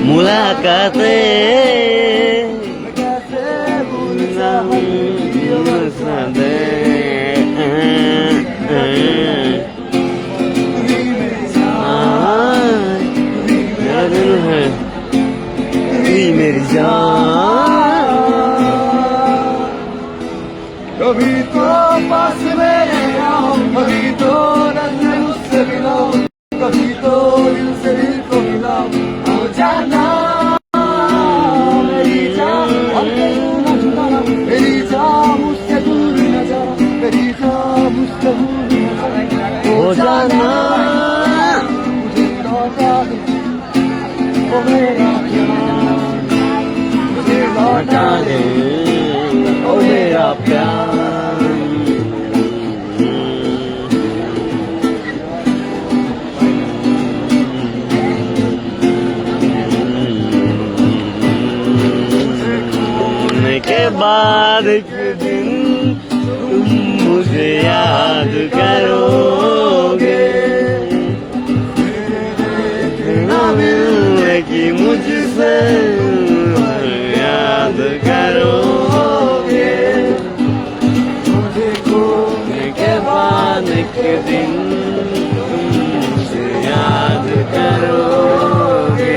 मुलाकाते मेरी जान कभी तो पास मेरे आओ कभी तो नजर मुझसे मिलाओ कभी तो दिल से दिल को मिलाओ हो जाना मेरी जान और कहीं न छुड़ाना मेरी जान मुझसे दूर न जाना मेरी जान मुझसे दूर न जाना हो जाना मुझे लौटा दे ओ मेरा प्यार मुझे लौटा दे ओ मेरा प्यार खोने के बाद एक दिन तुम मुझे याद करोगे ना मिलने की मुझसे याद करोगे मुझे खोने के बाद एक दिन तुम मुझे याद करोगे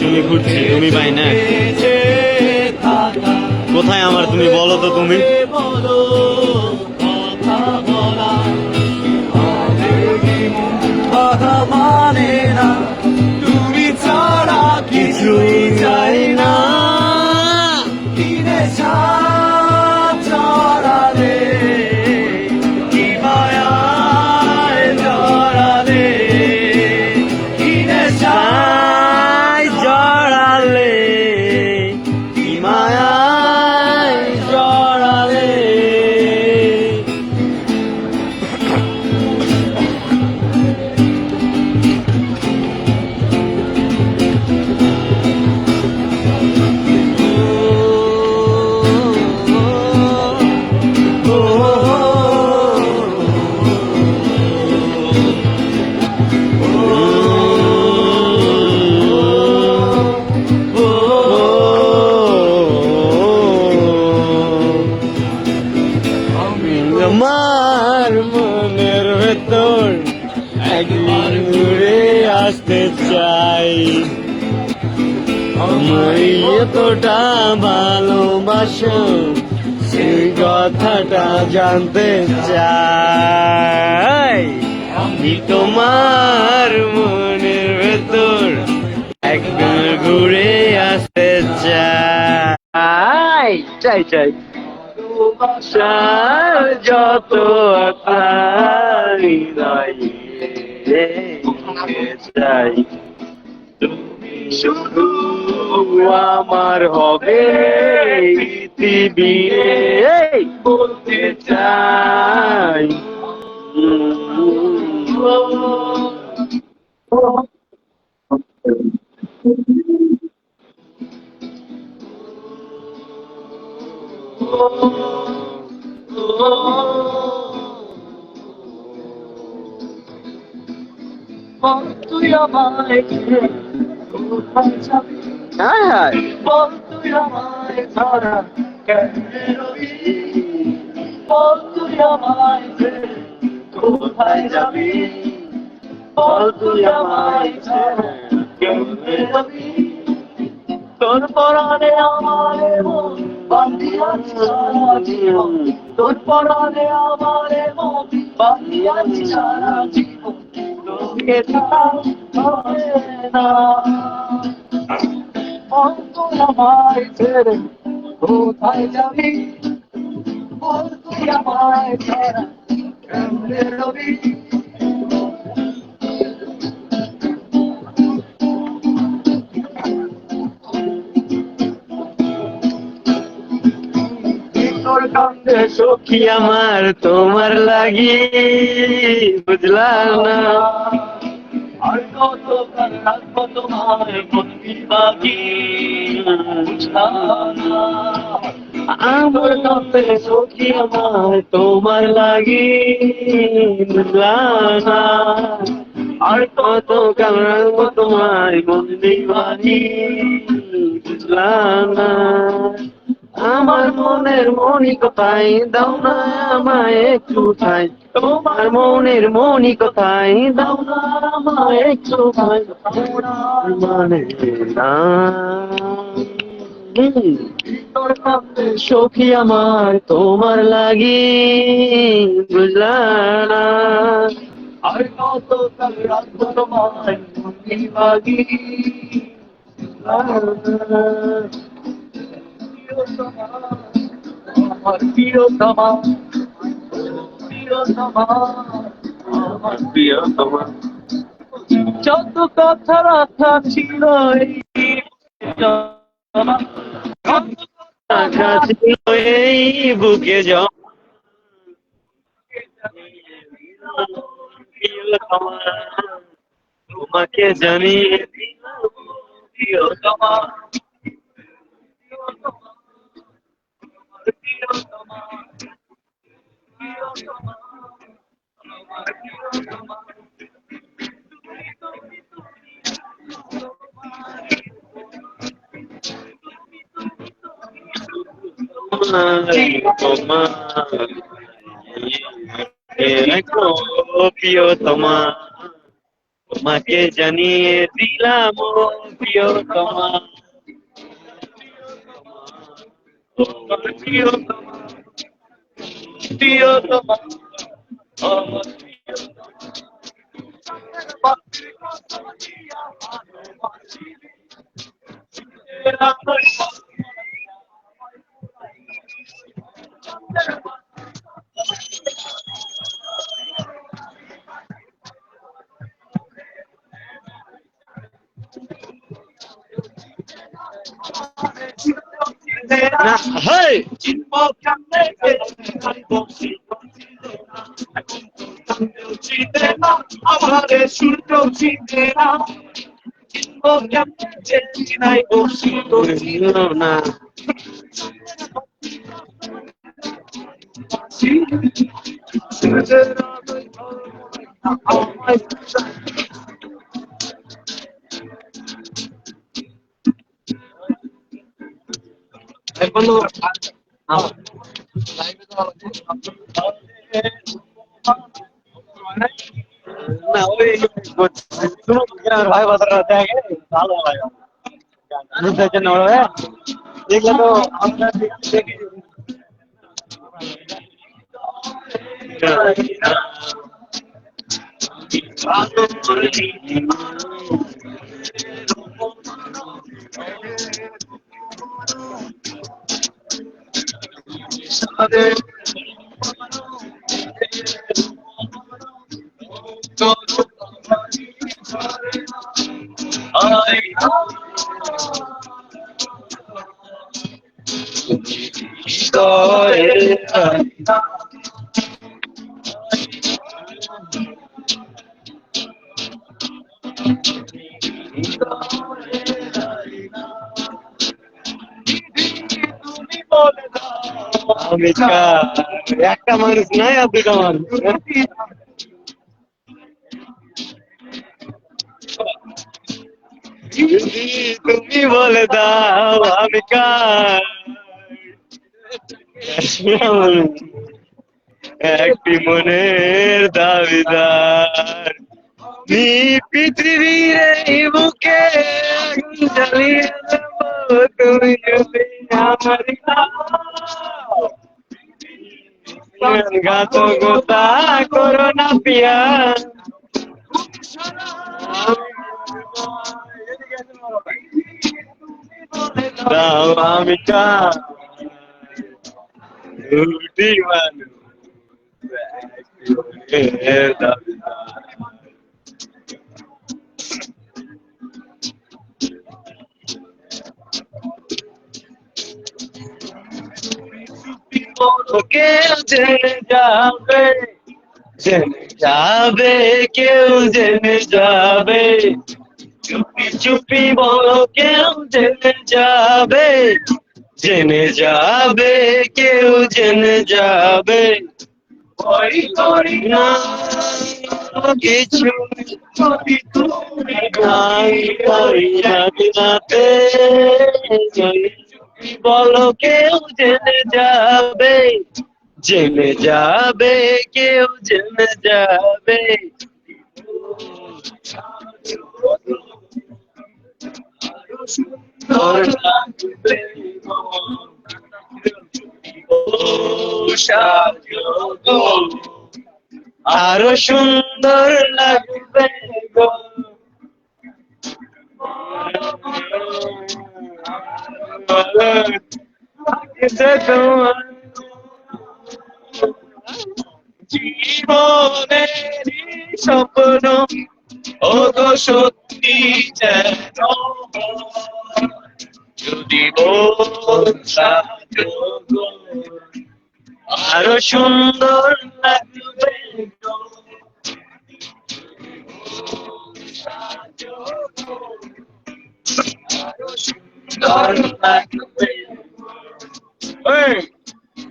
তুমি ঘুরছি তুমি পাই না কোথায় আমার তুমি বলো তো তুমি তুমি ছাড়া কিছুই চাই না দিনে ছড়ালে কি মায়ায় জড়ালে দিনে জড়ালে কি মায়ায় জড়ালে আমার মনের ভেতর একদিন ঘুরে আসতে চাই আমায় এতটা ভালোবাসো সেই কথাটা জানতে চাই আমি তোমার মনের ভেতর একদিন ঘুরে আসতে চাই চাই চাই ভালোবাসার যত আশাই হৃদয়ে চাই তুমি শুধু আমার হবে পৃথিবী বলতে চাই তুই আমায় কোথায় যাবি বল তুই আমায় ছাড়া কেমনে রবি বল তুই আমায় কোথায় যাবি বল তুই আমায় ছাড়া কেমনে রবি তোর পরাণে আমারে মন বাঁধিয়াছি সারা জীবন তোর পরাণে আমারে মন বাঁধিয়াছি সারা জীবন তোকে ছাড়া হবে না বল তুই আমায় ছেড়ে কোথায় যাবি বল তুই আমায় ছাড়া কেমনে রবি তোর কান্দে সখী আমার তোমার লাগি বুঝলাম না আর কত কাল রাখবো তোমার বন্দি বাকি বুঝলাম না আমার কান্দে সখী আমার তোমার লাগি বুঝলাম না আর কত কাল রাখবো তোমার বন্দি বাকি বুঝলাম না আমার মনের মনি কোথায় দাও না আমায় একটু ঠাই তোমার মনের মনি কোথায় দাও না আমায় একটু ঠাই মানে না তোর কাছে সখী আমার তোমার লাগি বুঝলাম না আর কত কাল রাখবো তোমায় মনি বাগি আমার প্রিয়তমা প্রিয়তমা আমার প্রিয়তমা যত কথা রাখা ছিল রাখা ছিল এই বুকে প্রিয়তমা তোমাকে জানিয়ে দিলাম প্রিয়তমা প্রিয়তমা তোমাকে জানিয়ে দিলাম প্রিয়তমা প্রিয়তমা প্রিয়তমা Hey! আমাদের শুনতো চিনতে না নাই বসিত ছিল না এখন না ওই ভাই বাজার দেখে ভালো লাগে বুঝতে পারছেন না দেখলে তো আমরা দেখি আমি একটা মানুষ নাই আর দুটা মানুষ যদি তুমি বলে দাও আমি কার একটি মনের দাবিদার পৃথিবীর এই বুকে আগুন জ্বালিয়ে দেবো তুমি যদি আমার ঘাতকতা করো না পিয়া দাও আমি কার দুটি মানুষ দাবিদার কেউ জেনে যাবে কেউ জেনে যাবে চুপি চুপি বলো কেউ জেনে যাবে কেউ জেনে যাবে ভয় করি না কিছু বলো কেউ জেনে যাবে কেউ জেনে যাবে আরো সুন্দর লাগবে গো জীবনের স্বপ্ন ও তো সত্যি যেন যদি আরো সুন্দর লাগবে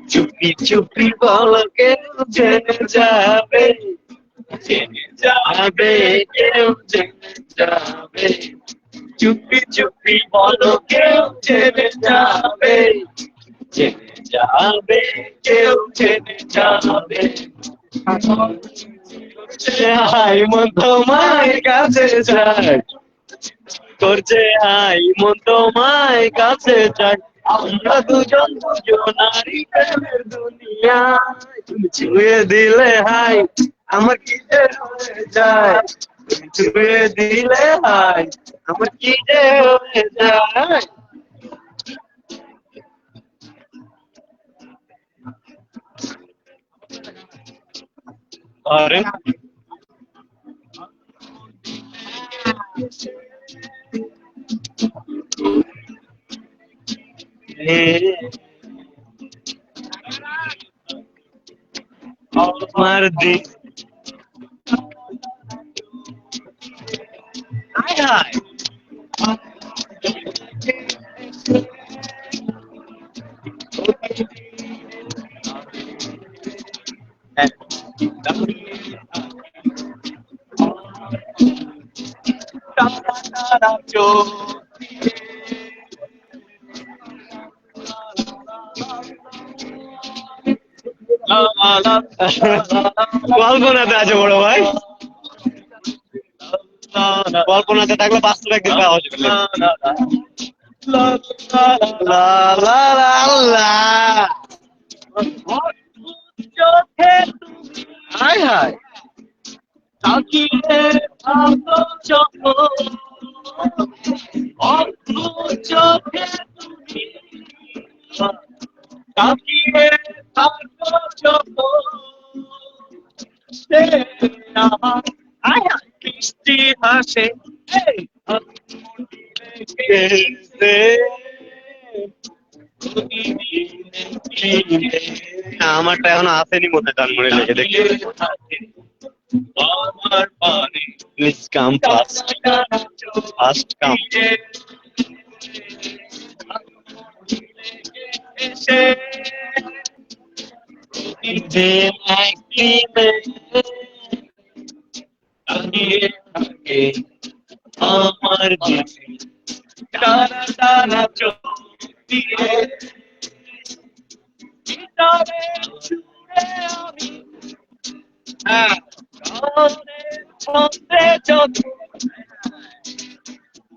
চুপি চুপি বলো কেউ জেনে যাবে কেউ জেনে যাবে চুপি চুপি বলো কেউ জেনে যাবে কেউ জেনে যাবে হাই মন তোমার কাছে যায় করছে হাই মন তোমার কাছে যায় আমরা দুজন নারী প্রেমের দুনিয়া তুমি ছুঁয়ে দিলে হাই আমার কি যে হয়ে যায় তুমি ছুঁয়ে দিলে হাই আমার কি যে হয়ে যায় আরে মার দি হায় হায় কল্পনাতে আছে বড় ভাই কল্পনাতে থাকলে বাস্তব একদিন পাওয়া যাবে হায় হায় তাকিয়ে থাকো চোখে তুমি তাকিয়ে থাকো যখন সে আমার বৃষ্টি হাসে আমারটা এখন আসেনি মনে গান মনে লেগে দেখি আমার পানি প্লিজ কাম ফাস্ট ফাস্ট কাম আমার টানা টানা চোখ দিয়ে গিটারে ছুঁড়ে আমি গানে ছন্দে যত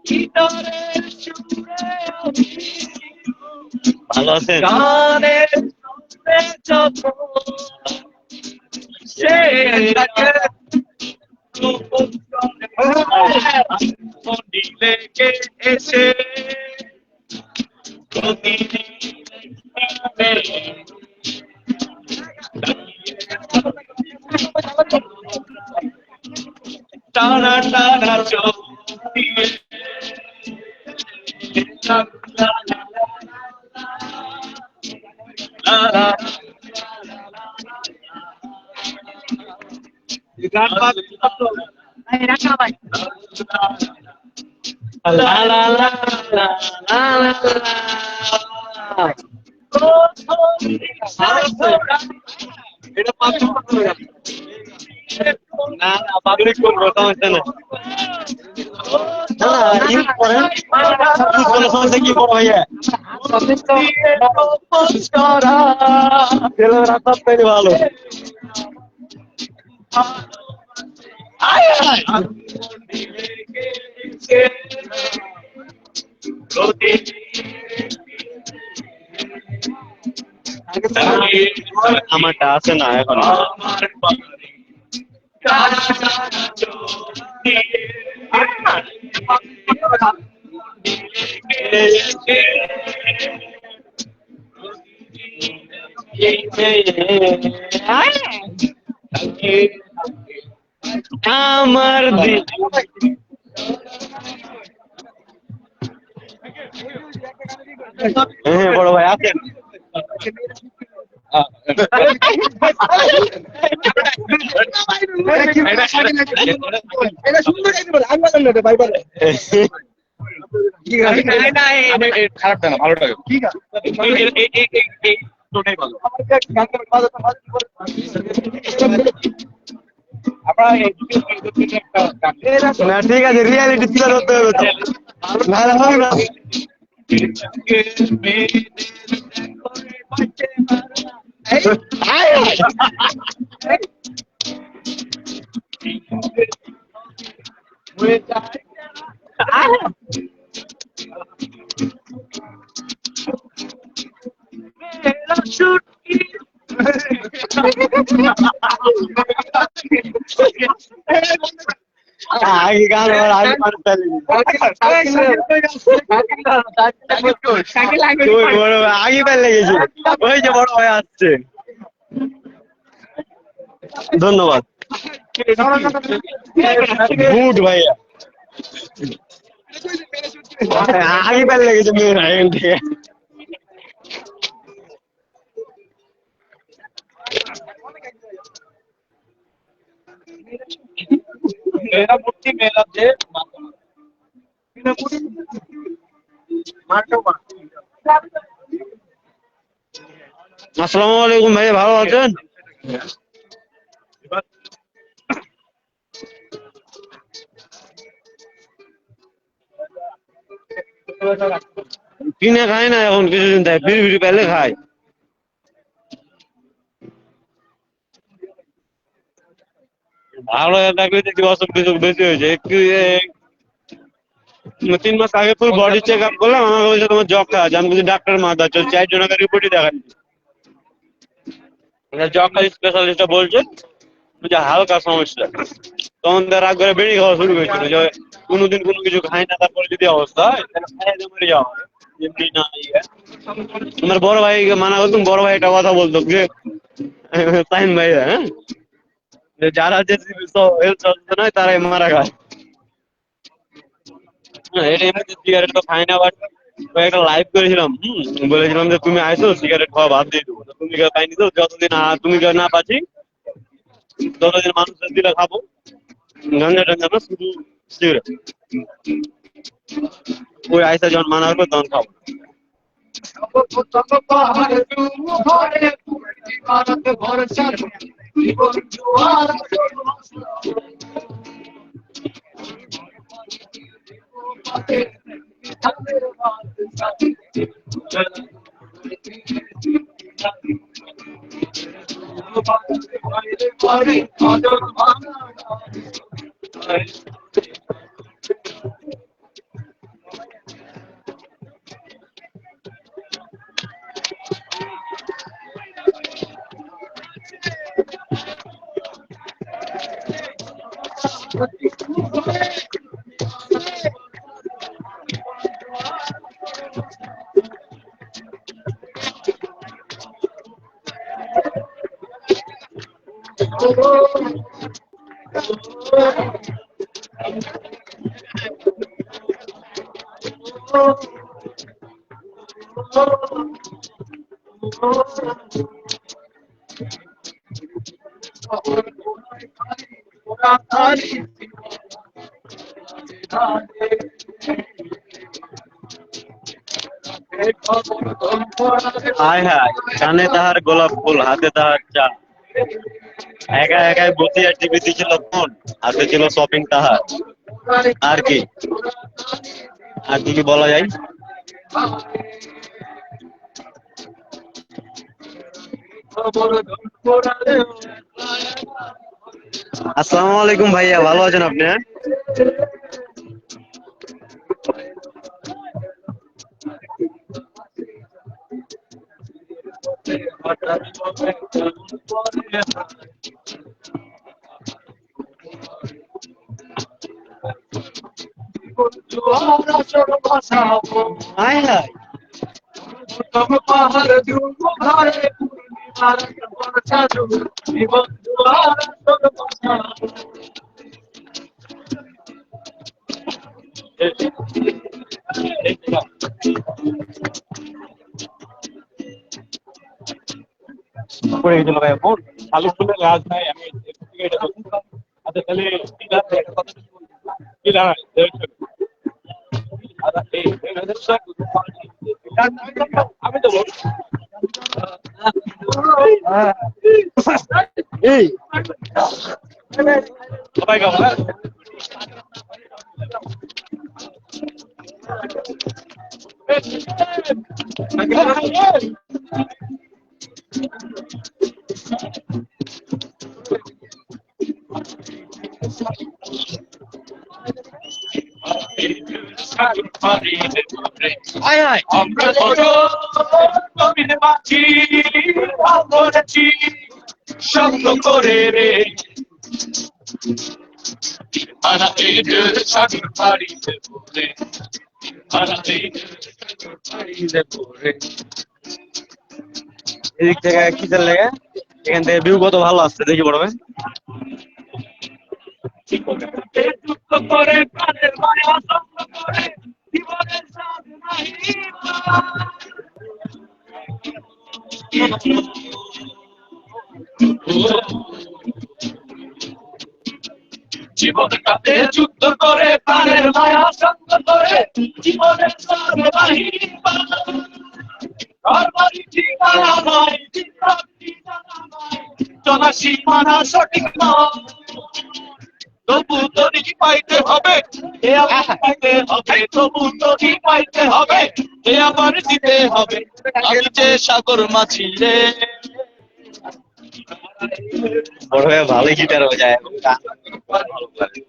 গিটারে ছুঁড়ে আমি ভালো আছেন গানে ছন্দে যত সে লেগে এসে টানা টানা চোখ দিয়ে গান লা লা লা লা লা এটা পাঁচ না না পাবলিক করবো সমস্যা না সমস্যা কি বড় ভাইয়া রাস্তা তৈরি ভালো আমারটা আছে না এখন আমার দিল হ্যাঁ বড় ভাই আছেন খারাপ না ভালোটা ঠিক আছে ঠিক আছে রিয়ালিটি তুলে ধরতে হবে নাহলে হবে না আগে গান আগে আগে পেলে গেছি ওই যে বড় ভাই আসছে ধন্যবাদ গুড ভাইয়া আগে পেলে গেছে মেয়েরা এখান থেকে मेरा मुट्ठी मेरा दे আসসালামু আলাইকুম ভাই ভালো আছেন কিনে খায় না এখন কিছুদিন তাই ফিরি ফিরি পেলে খায় ভালো থাকলে দেখি অসুখ বিসুখ বেশি হয়েছে একটু 3 মাস আগে ফুল বডি চেক আপ করলাম আমাকে বলছে তোমার যক্ষা আছে আমি বলছি ডাক্তার মাথা চল 4 জনকে রিপোর্টই দেখাচ্ছি যক্ষা স্পেশালিস্টটা বলছে যে হালকা সমস্যা তখন রাগ করে বেড়ে খাওয়া শুরু করেছিল যে কোনোদিন কোনো কিছু খাই না তারপরে যদি অবস্থা হয় তাহলে খাই মরে যাওয়া এমনি না ইয়ে। আমার বড় ভাই মানা করতুম, বড় ভাই একটা কথা বলতো যে তাইম ভাই, হ্যাঁ, যে যারা যে হেলথ সচেতন হয় তারাই মারা খায়। হ্যাঁ, এটা এমনিতে সিগারেট তো খাই না, বাট একটা লাইভ করেছিলাম, বলেছিলাম যে তুমি আইসো সিগারেট খাওয়া বাদ দিয়ে দেবো, তো তুমি খাই নিছো, যতদিন তুমি না পাচ্ছি ততদিন মানুষের দিলে খাবো, গাঞ্জা টাঞ্জা না, শুধু সিগারেট। ওই আইসা যখন মানা করবো তখন খাবো। হায় হায়, কানে তাহার গোলাপ ফুল, হাতে তাহার চা, একা একাই বসিয়া টিভি ছিল ফোন, হাতে ছিল শপিং তাহার। আর কি, আর কি কি বলা যায়? আসসালামু আলাইকুম ভাইয়া, ভালো আছেন আপনি? হ্যাঁ? হায় হায়, পড়ে গেছিল ভাইয়া ফোন। আলু ফুলের রাজ নাই, আমি এটা বলছি। আচ্ছা তাহলে কি দাঁড়ায় একটা কথা কি দাঁড়ায় আমি তো বল এই সবাই গাও হ্যাঁ হায় হায়, আমরা জমিনে বাঁচি করেছি স্বপ্ন করে রে আনা এই সাগর পাড়িতে পড়ে আনা এই সাগর পাড়িতে পড়ে এদিক থেকে কিসের লেগে, এখান থেকে ভিউ কত ভালো আসছে দেখি বড় ভাই। যুক্ত করে প্রাণের মায়া সঙ্গ করে জীবনের স্বাদ নাহি জীবনটাতে যুদ্ধ করে প্রাণের মায়া সঙ্গ করে জীবনের স্বাদ নাহি ঘর বাড়ি ঠিকানা নয় চিন্তাটি জানা নয় চলা সীমানা সঠিক নয় তবু তরি পাইতে হবে এ আবার পাইতে হবে তবু তরি পাইতে হবে এ আবার দিতে হবে আমি যে সাগর মাছি রে বড় ভাই ভালোই গিটার বাজায় এবং গান ভালো লাগে।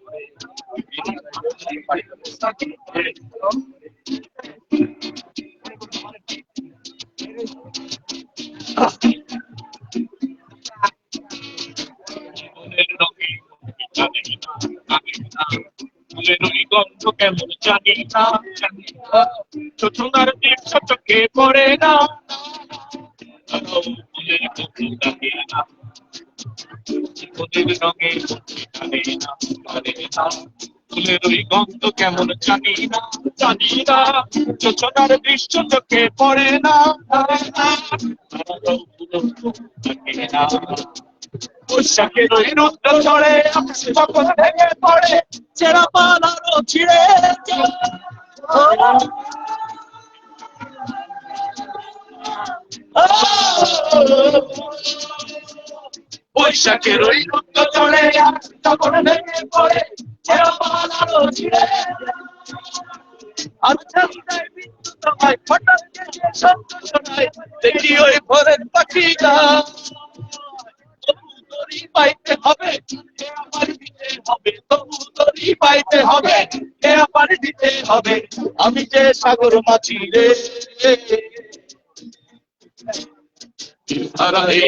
জীবনের রঙে জানি না আমি না ফুলের ওই গন্ধ কেমন জানি না ছোটনার দৃশ্য চোখে পড়ে না ফুলের কচু লাগে না ফুলের রঙে জানে না ফুলের ওই গন্ধ কেমন জানি না ছোটনার দৃশ্য চোখে পড়ে না বৈশাখের ওই রুদ্র ঝড়ে আকাশে যখন ভেঙে পড়ে ছেঁড়া পালারও ছিঁড়ে বৈশাখের ওই রুদ্র ঝড়ে আকাশে যখন ভেঙে পড়ে ছেঁড়া পালারও ছিঁড়ে আচ্ছা বিদ্যুৎ হয় হঠাৎ শব্দ শোনায় দেখি ওই ভোরের পাখিটা তরি পাইতে হবে আমার দিতে হবে তবু তরি পাইতে হবে আমার দিতে হবে আমি যে সাগর মাছি রে আর এই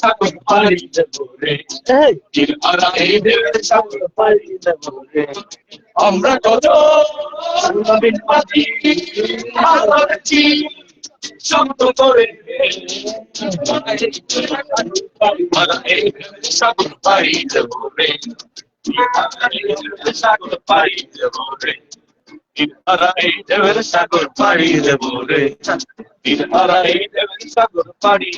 সাগর পাড়ি দেবো রে আর এই সাগর পাড়ি দেবো রে আমরা কত নবীন পাখি হারাচ্ছি শব্দ করে সাগর পাড়ি দেবো রে সাগর পাড়ি দেবো রে সাগর পাড়ি দেবো রে সাগর পাড়ি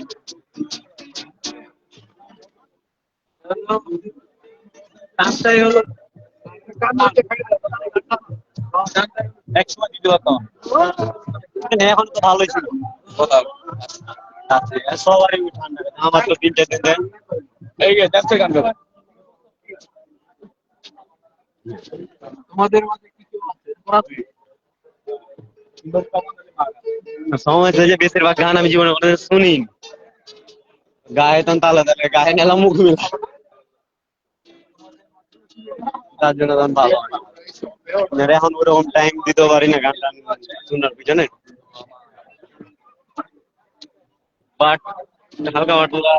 রাস্তায় হলো একসময় দিতে পারতাম এখন তো ভালোই ছিল সবারই ঠান্ডা আমার তো 3 দিন দেন এই দেখছে গান গান তোমাদের মাঝে কি কেউ আছে সময় যে বেশিরভাগ গান আমি জীবনে কোনোদিন শুনি গায়ে তখন তালা দেবে গায়ে নেলাম মুখ মিলা তার জন্য তখন ভালো এখন ওরকম টাইম দিতে পারি না গান টান শোনার পিছনে বাট হালকা পাতলা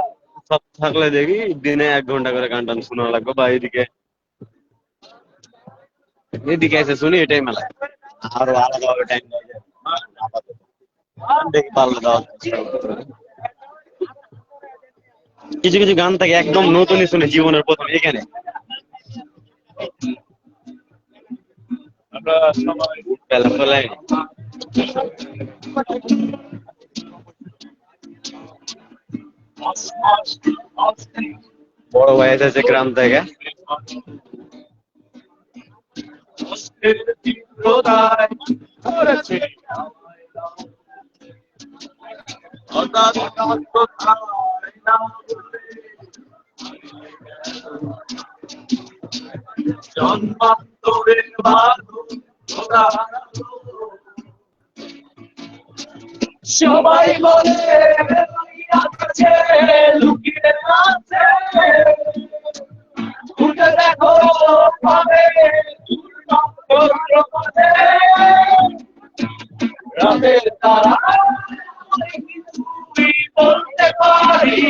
সব থাকলে দেখি দিনে 1 ঘন্টা করে গান টান শোনা লাগবে বা এদিকে এসে শুনি এটাই মেলা আরো আলাদাভাবে টাইম দেখি পারলে দেওয়া কিছু কিছু গান থাকে একদম নতুনই শুনে জীবনের প্রথম এখানে আমরা সবাই বড় ভাই এসেছে গ্রাম থেকে জন্মান্তরের সবাই বলে আছে লুকিয়ে আছে উঠে দেখো পাবে রাতের তারা বলতে পারি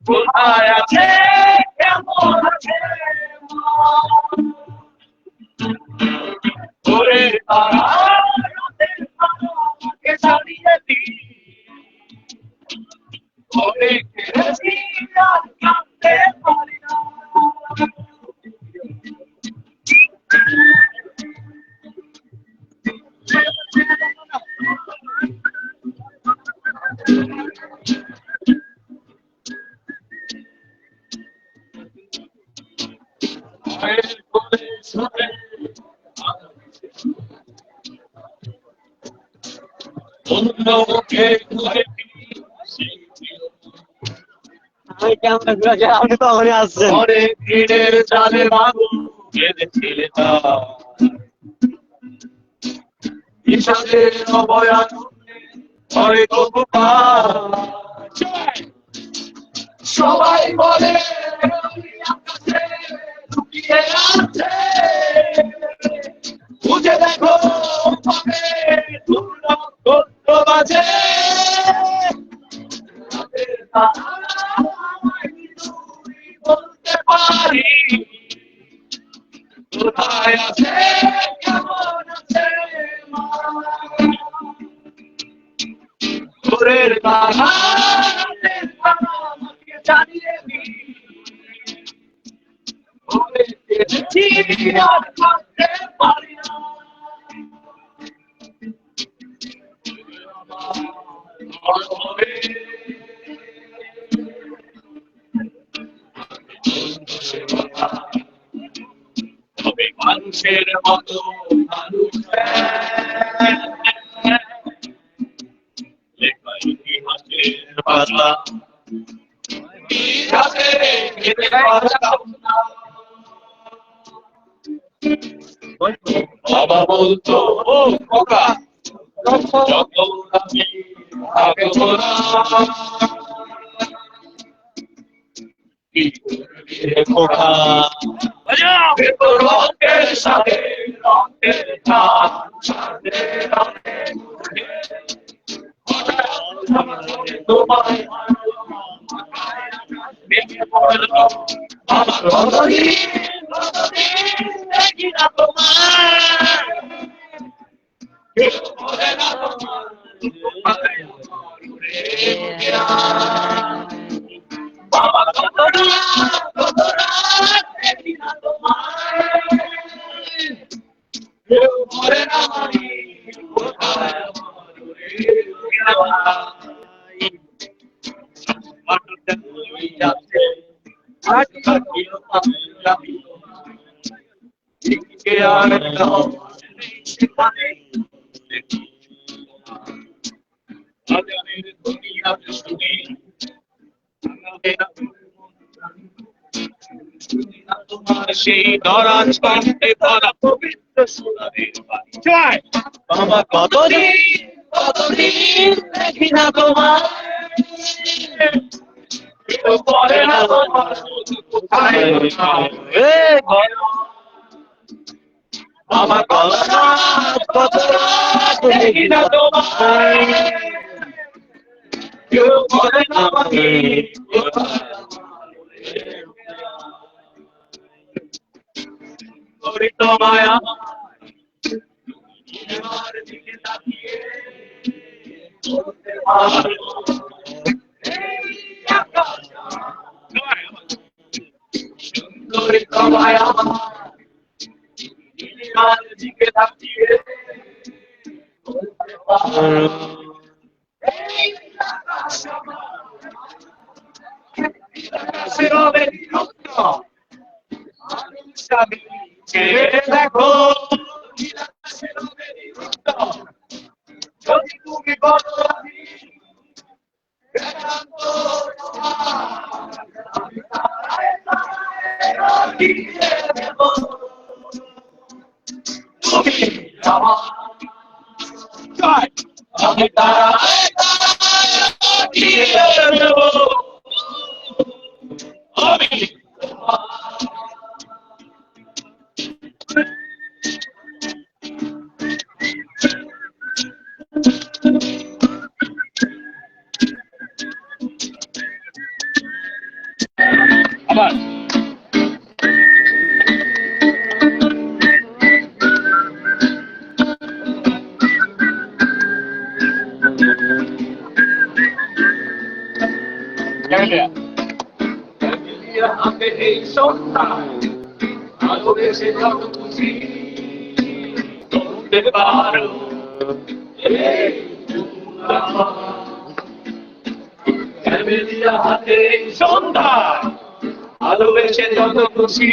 কোথায় আছে কেমন আছে ওরে তারা রাতের তারাকে ছাড়িয়ে দিই ওরে কেড়েছি আর কাঁদতে পারি না আপনি তখনই আসছেন ভিড়ের চালে বাবু বেঁধেছিলে বিষাদের অবয়ান ঘরে তবু সবাই বলে লুকিয়ে আছে বুঝে দেখো বাজে বলতে পারি কোথায় আছে কেমন আছে আমাকে জানিয়ে দিই আর থাকতে পারি না তবে মানুষের মতো মানুষ লেখা ইতিহাসের পাতা ইতিহাসে রেখে পারতাম না বাবা বলতো ও খোকা যত আমি থাকবো না কি করবি রে খোকা ভেতর রঙের সাথে রঙের টান সাথে রঙের তোমায় ভেঙে পড়লো আমার কতদিন দেখি না তোমার কেউ বলে না তোমার বাবা কত রাত দেখি না তোমার কেউ বলে না মানি কোথায় তোমার সেই দরাজ কণ্ঠে ভরা পবিত্র সোনারের বাড়ি জয় বাবা কতদিন দেখি না তোমার কেউ বলে না তোমার কোথায় আমার কত রাত দেখি না তোমার কেউ বলে না মানি কোথায় তোমায় আমার দিকে তাকিয়ে বলতে পারো সুন্দরী তোমায় আমার দিকে তাকিয়ে বলতে পারো দেখো যদি তুমি বলো আমি তারা আমি আবার হাতে এই সন্তান ভালোবেসে যত খুশি করতে পারো ফ্যামিলিয়া হাতে এই সন্তান ভালোবেসে যত খুশি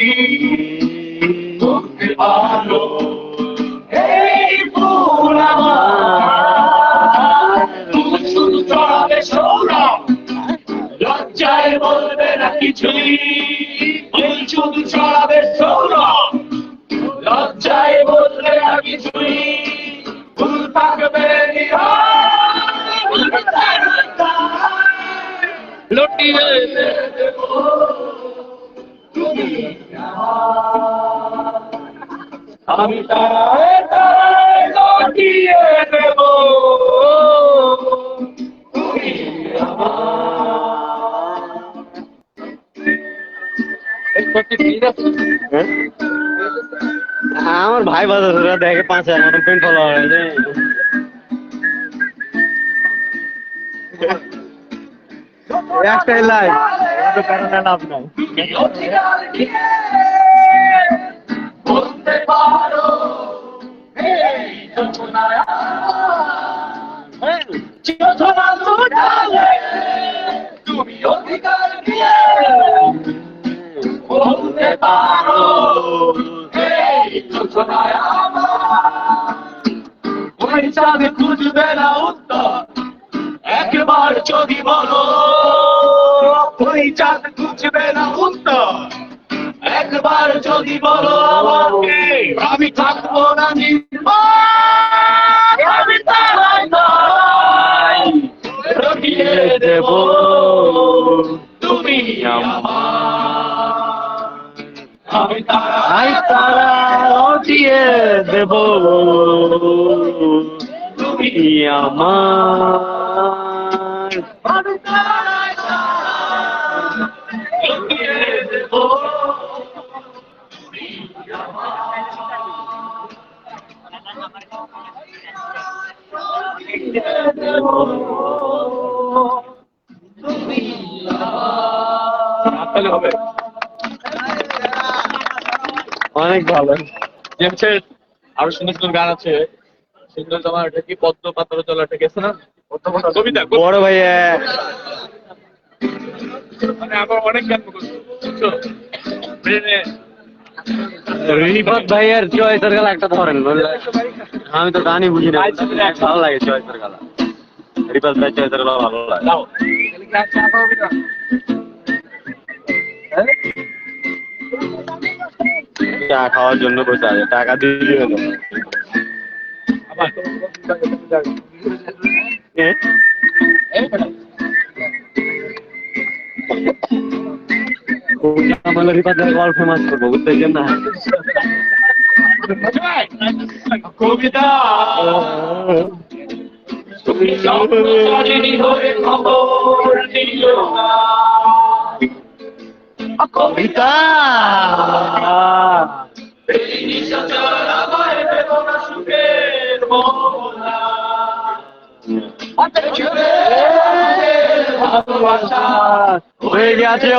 করতে পারো এই ফুল আমার তুমি শুধু চড়াবে সৌরভ লজ্জায় বলবে না কিছুই ফুল শুধু চড়াবে সৌরভ লজ্জায় বলবে না কিছুই ফুল থাকবে লুটিয়ে দেব তুমি আমি তারায় তারায় লুটিয়ে দেব তুমি আমার ভাই বাজার দেখে 5,000 মতন পেন ফলো একটাই লাইন, কারণে লাভ নাই। তুমি অধিকার নিয়ে বলতে পারো এই যোজনায় যোজনা লুটালে তুমি অধিকার নিয়ে বলতে পারো এই যোজনায় ওই চাঁদে খুঁজবে না উত্তর একবার যদি বলো ওই চাঁদ খুঁজবে না উত্তর একবার যদি বলো আমাকে আমি থাকবো না নির্বাক আমি তারাই তারাই রটিয়ে দেব তুমি আমার আমি তারাই তারা দিয়ে দেব তুমি আমার। আমি তারাই তারাই রটিয়ে দেব তুমি হবে অনেক ভালো। জেমসের আরো সুন্দর সুন্দর গান আছে সেগুলো তোমার এটা কি পদ্ম পাত্র চলা ঠিক আছে না কবিতা বড় ভাইয়া মানে আমার অনেক গান মুখস্থ বুঝছো ব্রেনে রিপত ভাইয়ের চয়েসের গালা একটা ধরেন, বললে আমি তো গানই বুঝি না, ভালো লাগে চয়েসের গালা। রিপত ভাই চয়েসের গালা ভালো লাগে। দাও চা খাওয়ার জন্য বসে আছে, টাকা দিলি হলো। আবার এ? আমাদের রিপত ভাই অল ফেমাস করবো, বুঝতেছেন না? কবিতা তুমি জন্মচারিণী হয়ে খবর দিও না কবিতা এই নিশাচর আমায় দেব না সুখের মোহনা দেখবে ভালোবাসা হয়ে গেছে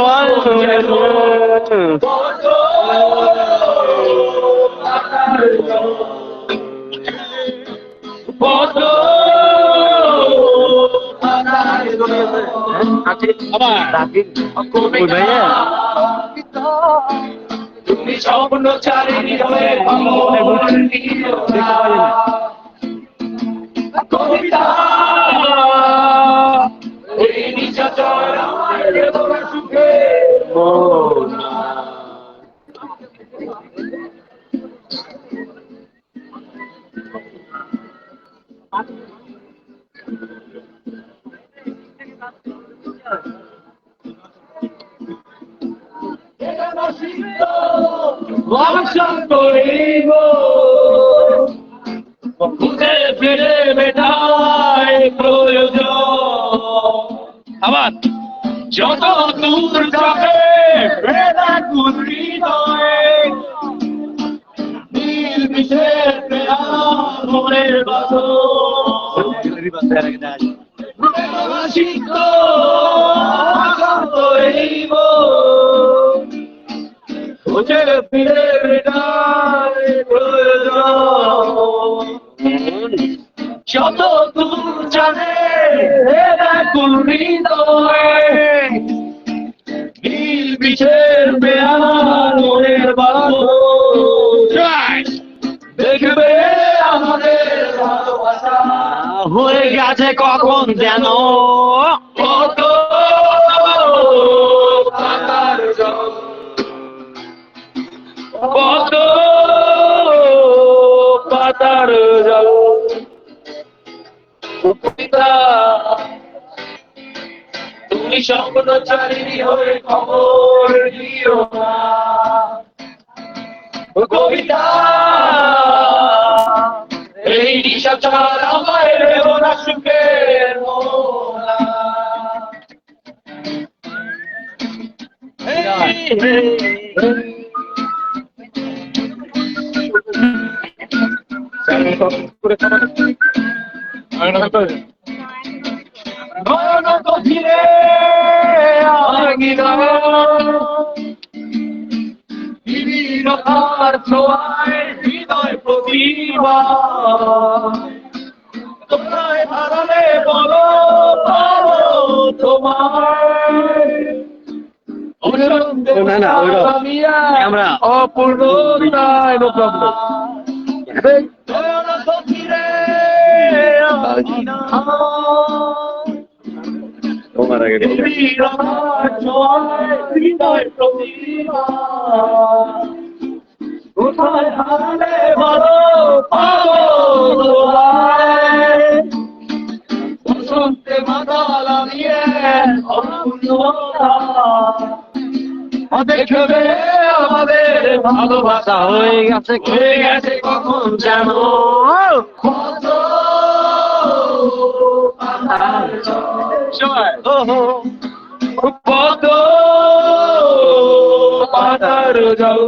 ভাইয়া তুমি স্বপ্ন চারিণী হয়ে খবর দিও না কবিতা এই নিশাচর আমায় দেব না সুখের মোহনা বর্ষণ করিব ঘুরে ফিরে বেটায় প্রয়োজন আবার যত দূর যাবে বেড়া হৃদয়ে নীল বিশেষ মনের বাঁধন সিদ্ধ করিব খুঁজে ফিরে বেটায় প্রয়োজন যত দূর জানে ব্যাকুল হৃদয়ে নীল বিশের বেহার মনের বাঁধন দেখবে আমাদের ভালোবাসা হয়ে গেছে কখন যেন কত পাতার জল কত পাতার জল কবিতা তুমি স্বপ্ন চারিণী হয়ে খবর দিও না কবিতা এই নিশাচার আমায় দেব না সুখের মোহনা গগন গভীরে রঙিন বিবিধতার ছোঁয়ায় হৃদয় প্রতিভা তোমায় হারালে বলো পাবো তোমায় না, না, ওইটা আমরা অপূর্ণতায় নো প্রবলেম তোমার আগে বলো। হৃদয় প্রতিভা কোথায় হারালে বলো পাবো তোমায় বসন্তে মাতাল আমিয়ে অপূর্ণতা দেখবে আমাদের ভালোবাসা হয়ে গেছে কখন জানো কত কত পাতার জল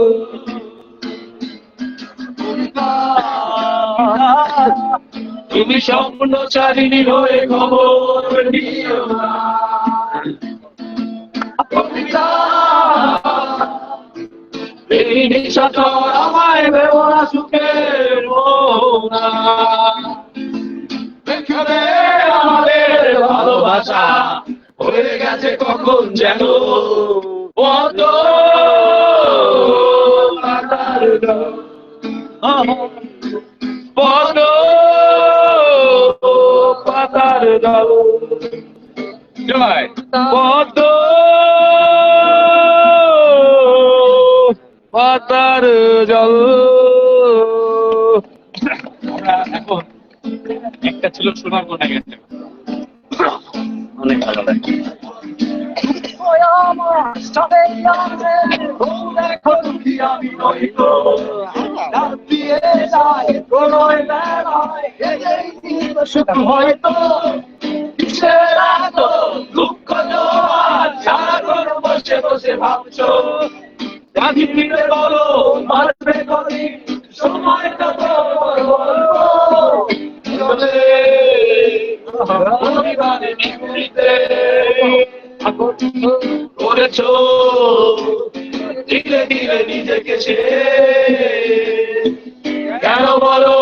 তুমি স্বপ্নচারিণী হয়ে খবর নিও না এই নিশাচর আমায় বেওয়া সুখের মোনা দেখবে আমাদের ভালোবাসা হয়ে গেছে কখন যেন কত পাতার জল কত পাতার জল জয় কত পাতার জল এখন একটা ছিল সোনার কোনা গেছে অনেক ভালো লাগে। হয়তো দুঃখ সারাক্ষণ বসে বসে ভাবছো গাধি ফিরে বলো মারবে করি সময়টা তো করেছো ধীরে ধীরে নিজেকে কেন বলো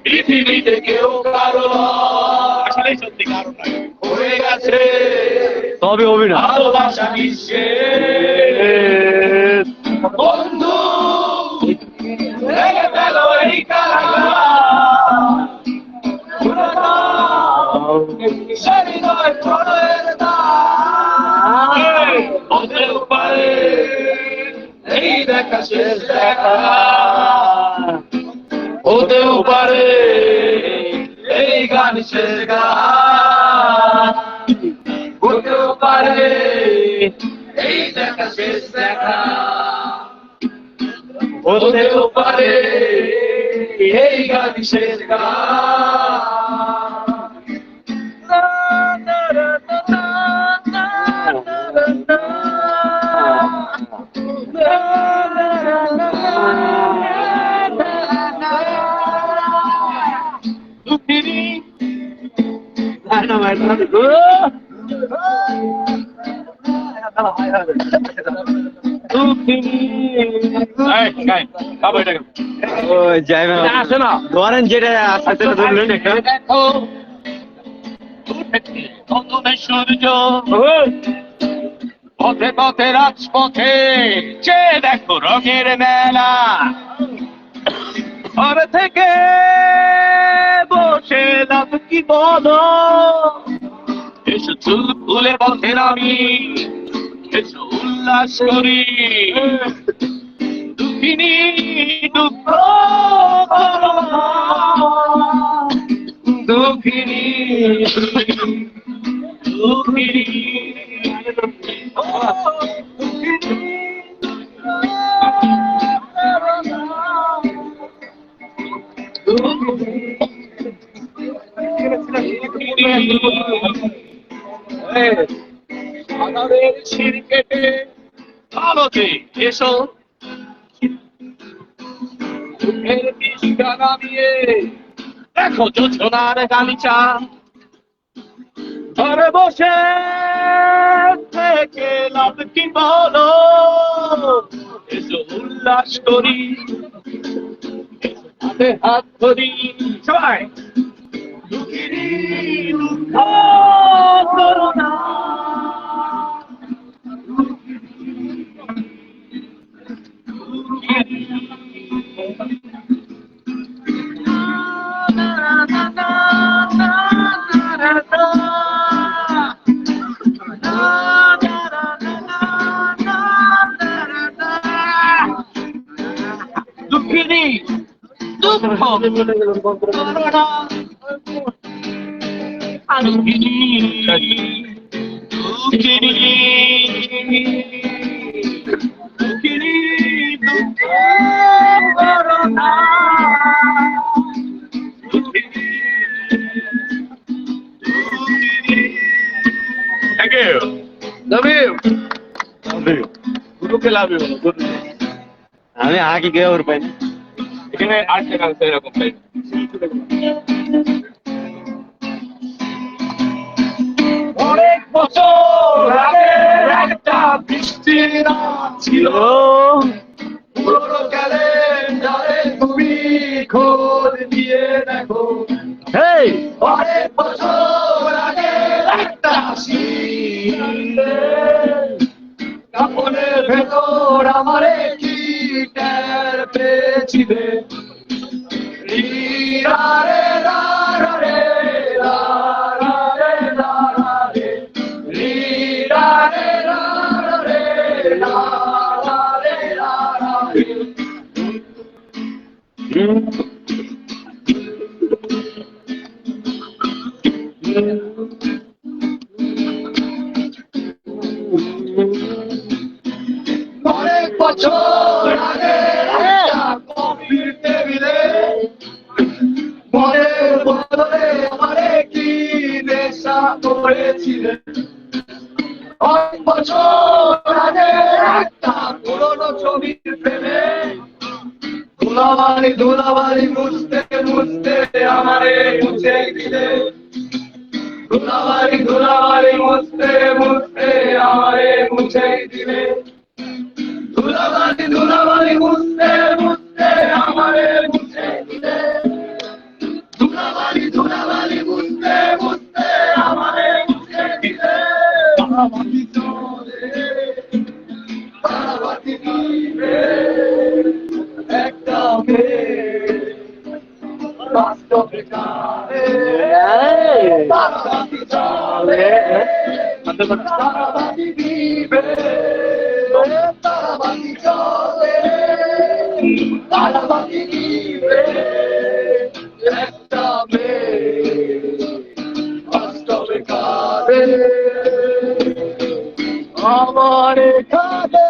পৃথিবীতে কেউ কারো আসলে সত্যি কারণ হয়ে গেছে তবে অভিনয় ভালোবাসা বিশ্বে বন্ধু লেগে গেল এই কারাগার হৃদয় প্রণয়ের দ্বার হতেও পারে এই দেখা শেষ দেখা হতেও পারে এই গান শেষ গান হতেও পারে এই দেখা শেষ দেখা হতেও পারে এই গান শেষ আসে না ধরেন যেটা আসতে ধরলেন একটা সূর্য পথে পথে রাজপথে চে দেখো রঙের মেলা ঘরে থেকে বসে লাভ কি বলো এসো চুল ফুলে পথে নামি এসো উল্লাস করি দুঃখিনী দুঃখ করো না, দুঃখিনী দুঃখিনী ও দুঃখিনী আমাদের শির কেটে আলোতে এসো চোখের বিষটা নামিয়ে দেখো যোজনার গালিচা ঘরে বসে থেকে লাভ কি বলো, এসো উল্লাস করি, হাতে হাত ধরি সবাই। দুঃখিনী দুঃখ করো না, দুঃখিনী দুঃখ করো না, দুঃখিনী দুঃখিনী দুঃখিনী দুঃখ করো না, দুঃখিনী দুঃখিনী। Thank you. Love you. Love you. গুরুকে লাভ ইউ। আমি আগে গিয়ে ওর পাই না। এখানে আরেকটা গান আছে এরকম টাইপ। অনেক বছর আগে একটা বৃষ্টির রাত ছিল, পুরোনো ক্যালেন্ডারে তুমি খোঁজ দিয়ে দেখো। হেই অনেক বছর আগে একটা শীতে কাপড়ের ভেতর আমারে কি টের পেয়েছিলে, রিরা রে রা রা রে রা রা রে রা রা রে, রিরা রে রা রা রে রা রা রে রা রা রে। অনেক বছর আগে একটা কফির টেবিলে মনের বদলে আমারে কি নেশা করেছিলে, অনেক বছর আগে একটা পুরোনো ছবির প্রেমে ধুলাবালি ধুলাবালি মুছতে মুছতে আমারে মুছে দিলে, ধুলাবালি ধুলাবালি মুছতে মুছতে আমারে মুছে দিলে, ধুলাবালি ধুলাবালি মুছতে মুছতে আমারে মুছে দিলে, ধুলাবালি ধুলাবালি মুছতে মুছতে আমারে মুছে দিলে। তারাবাতি চলে তারাবাতি নিবে একটা মেয়ে বাস্তবে কারে, তারাবাতি চলে তারাবাতি নিবে, তারাবাতি চলে তারাবাতি নিবে একটা মেয়ে বাস্তবে কারে, আমার এখানে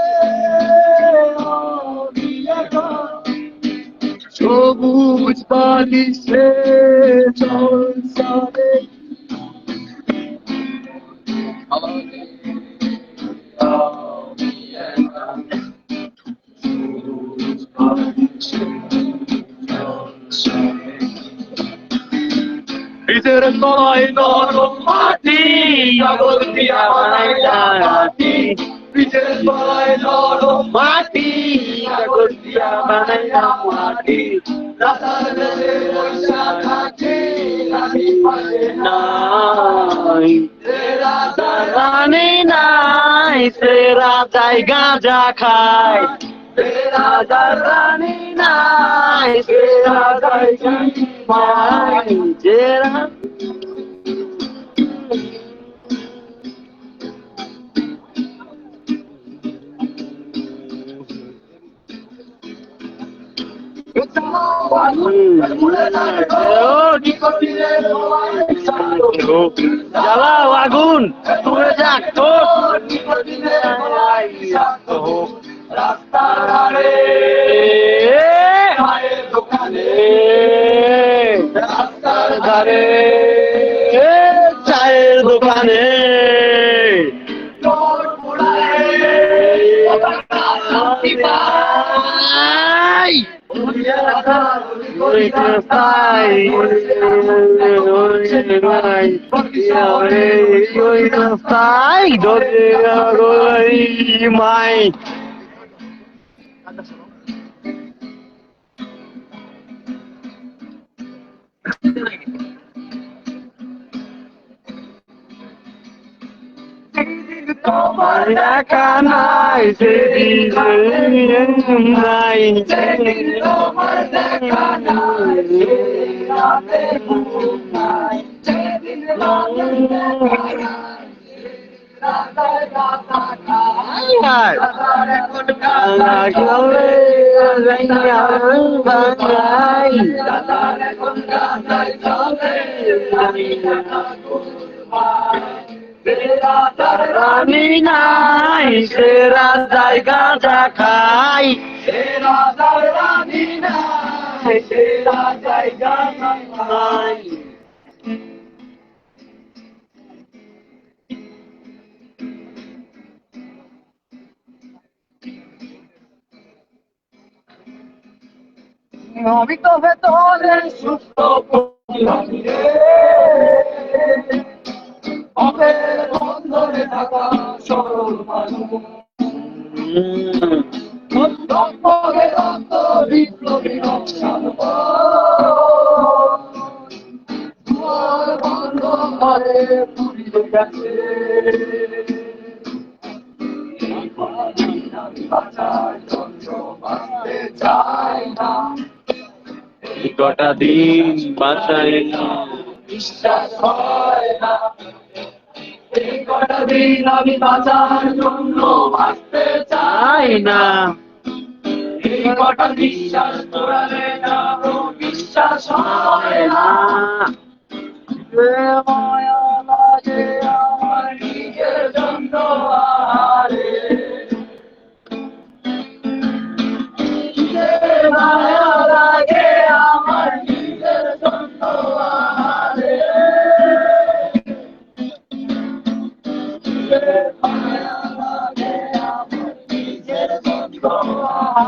আমি একা সবুজ বালিশে জলসারে, আমি একা সবুজ বালিশে জলসারে। নিজের তলায় নরম মাটি আগুন দিয়া বানাইলা মাটি, নিজের তলায় নরম মাটি আগুন দিয়া বানাইলা মাটি, রাতার দেশে পয়সা থাকে আমি পাশে নাই, রাজা রানী নাই সে রাজাই গাঁজা খায়, রাজা রানী নাই সে রাজাই খায়, যে জ্বালাও আগুন পুড়ে যাক তোর রাস্তার ধারে চায়ের দোকানে, রাস্তার ধারে চায়ের দোকানে তোর পুরায় Mai. তোমার দেখা নাই সেদিন নাই তোমার দেখা নাই সেই রাতে ঘুম নাই সেদিন রাতে দেখা নাই রাতে রাতা খাই রাতারে কোন গাতা চলে রাতারে কোন গাতাই চলে রানী নাই সেরা জায়গা দেখাই রানী নাই সেরা জায়গা নাই আমি তো ভেতরে সুস্থ বন্ধনে থাকা সরল মানুষ বিপ্লবী নকশাল বন্ধ ঘরে পুরিয়ে গেছে আমি বাঁচার জন্য বাঁচতে চাই না কটা দিন বাসায় বিশ্বাস হয় না এই কটা দিন আমি বাঁচার জন্য বাঁচতে চাই না এই কটা বিশ্বাস করালে না বিশ্বাস হয় না মায়া লাগে আমার নিজের জন্য আরে মায়া লাগে আমার নিজের জন্য আরে মায়া লাগে আমার নিজের জন্য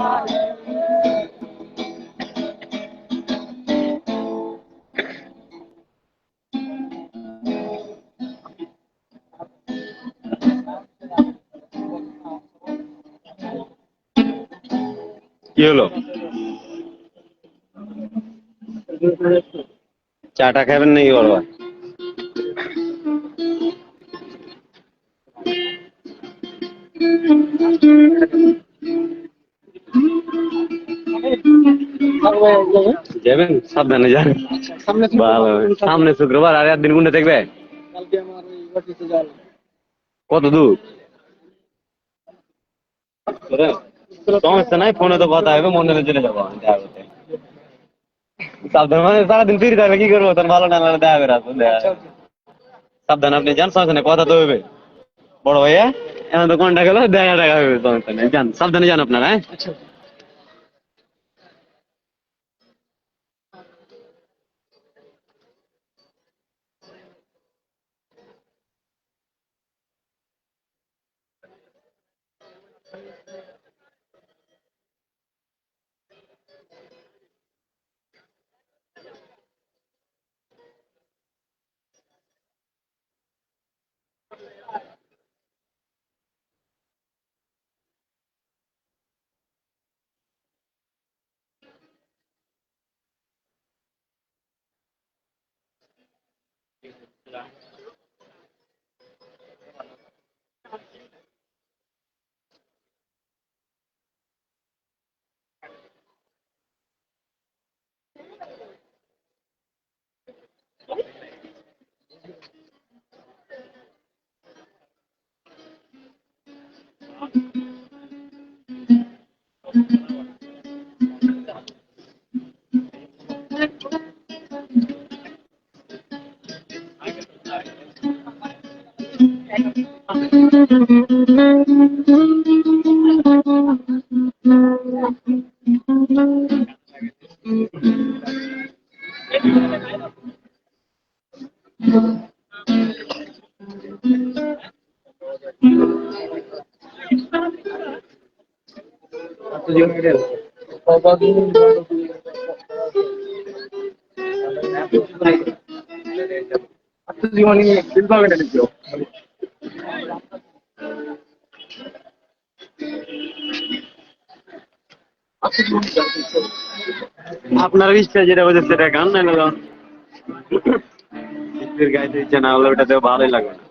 আরে কি হলো চাটা খাবেন নাকি বড় ভাই? যাবেন সাবধানে যান ভালো সামনে শুক্রবার আর একদিন কোনটা দেখবে কত দূর সমস্যা নাই ফোনে তো কথা হবে মনে চলে যাবো আমি দেখা করতে সাবধান মানে সারাদিন ফিরে থাকলে কি করবো তোর ভালো না লাগলে দেখা করে আসবো সাবধান আপনি যান সমস্যা নেই কথা তো হবে বড় ভাইয়া এখন তো কোনটা গেল দেখা হবে সমস্যা নেই যান সাবধানে যান আপনারা হ্যাঁ জীবনী ফিল পাবে না কেউ। আপনার ইচ্ছা যেটা বলছে সেটা গান না না গাইতে ইচ্ছা না হলে ওটাতে ভালোই লাগবে না।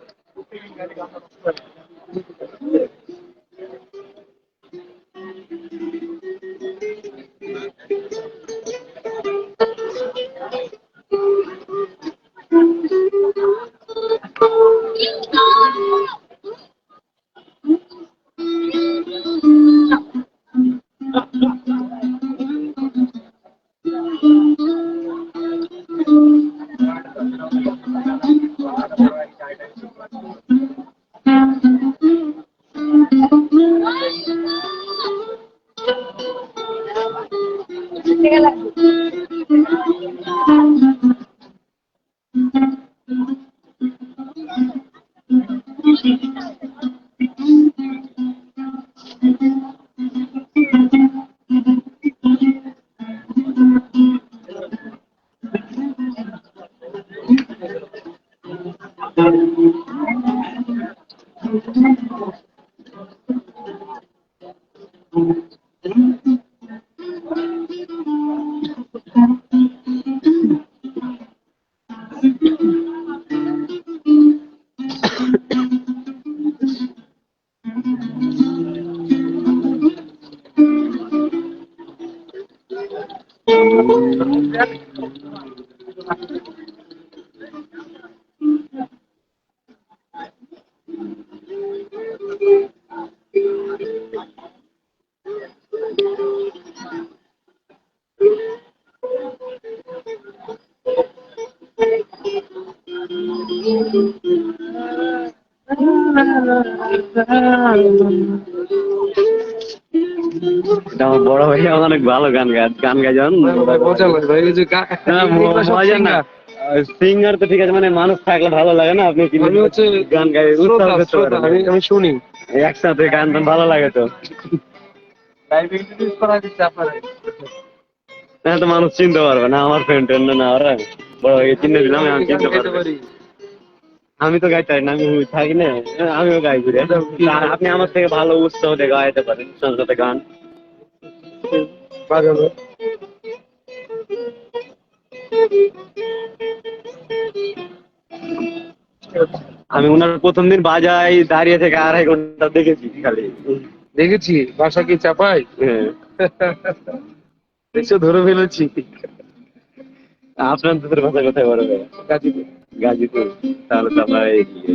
এটা আমার বড় ভাই অনেক ভালো গান গায় জান। মজা লাগে ভাই, ওই যে মজা না সিঙ্গার তো ঠিক আছে, মানে মানুষ থাকলে ভালো লাগে না। আপনি আমি হচ্ছে গান গাই উৎসাহ করতে শ্রোতা, পারেন। আমি শুনি। একসাথে গান টান ভালো লাগে তো। হ্যাঁ তো মানুষ চিনতে পারবে না আমার ফ্রেন্ড না, ওরা বড় ভাই চিনে দিলাম, আমি চিনতে পারবো। আমি তো গাইতে পারি না, আমি থাকি না, আমিও গাই ঘুরে। আপনি আমার থেকে ভালো উৎসাহ দিয়ে গাইতে পারেন সাথে গান। আমি ওনার প্রথম দিন বাজাই দাঁড়িয়ে থেকে 2.5 ঘন্টা দেখেছি খালি। দেখেছি। বাসা কি চাপাই? হ্যাঁ দেখছো, ধরে ফেলেছি। আপনার দুধের ভাষা কোথায় বড় ভাই? গাজীপুর। গাজীপুর। তাহলে তো আপনার এগিয়ে।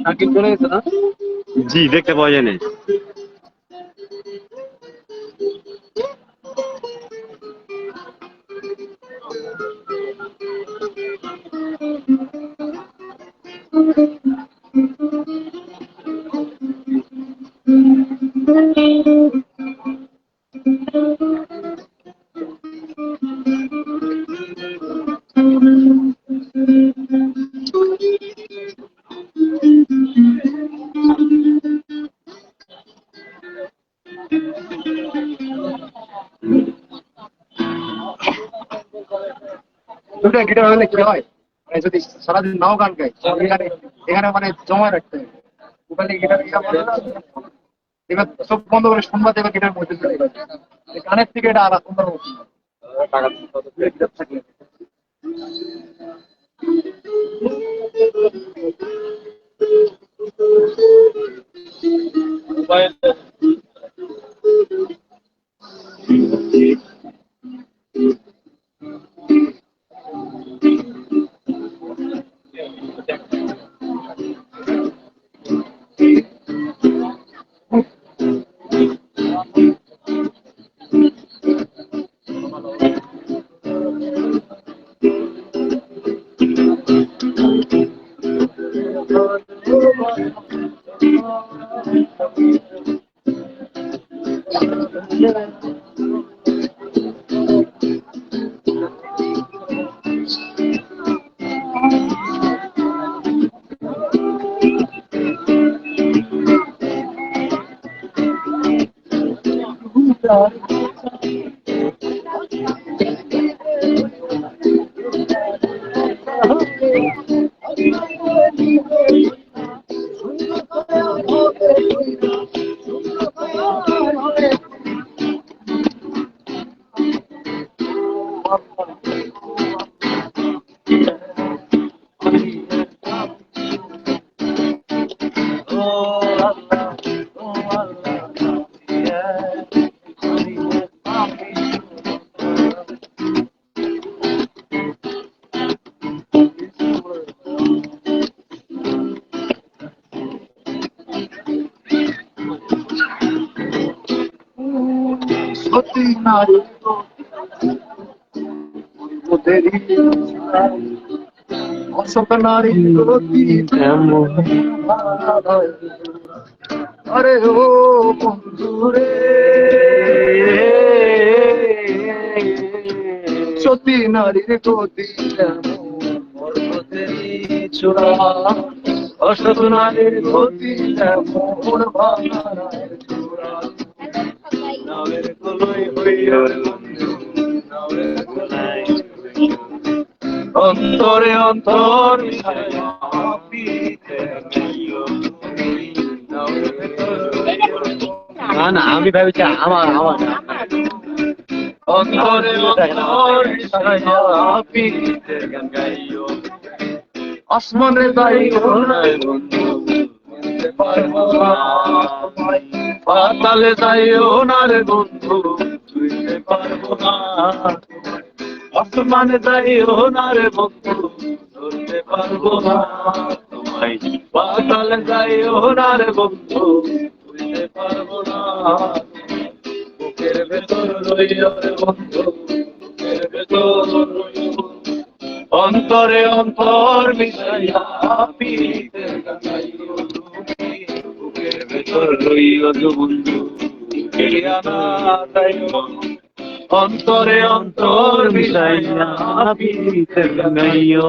সাকিব চলে গেছে না? জি দেখতে পাওয়া যায় না। দুটো গিটার হলে কি হয়, মানে যদি সারাদিন নাও গান গাই, এখানে এখানে মানে জমা রাখতে হবে। ওখানে গিটার এবার সব বন্ধ করে শুনবা, এবার গিটার মধ্যে চলে যাবে। গানের থেকে এটা আলাদা সুন্দর মতো গিটার থাকলে। সত্যি নারী ওদেরই অসত নারী গতি আরে ও বন্ধু রে সত্যি নারীর গতি চূড়া অসত নারীর গতি যেমন ভাঙার চূড়া নামের কলই হইয়া বন্ধু নামের কলাই অন্তরে অন্তর মিশাইয়া পিতে নিও নামের না না আমি ভাবছি আমার অন্তরে অন্তর মিশাইয়া পিতে গাইও আসমানে যাইও না বন্ধু বুঝতে পারবো না পাতালে যাইও না রে বন্ধু বুঝতে পারবো না আসমানে যাইও না রে বন্ধু ধরতে পারবো না তোমায় পাতালে যাইও না রে বন্ধু বুঝতে পারবো না বুকের ভেতর রইও রে বন্ধু বুকের ভেতর রইও অন্তরে অন্তর মিশাইয়া পিতে গাইও তুমি বুকের ভেতর রইও রে বন্ধু ফিরিয়া না যাইও অন্তরে অন্তর মিশাইয়া পিতে গাইও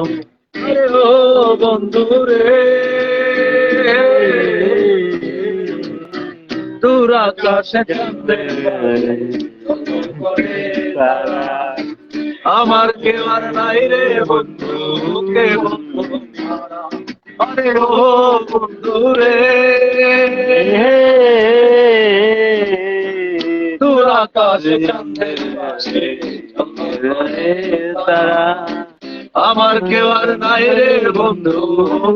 আরে ও বন্ধু রে দূর আকাশে চাঁদে আমার কেউ আর নাই রে বন্ধু কে বন্ধু আরে ও বন্ধু রে দূর আকাশে চাঁদের পাশে তারা আমার কেউ আর নাই রে বন্ধু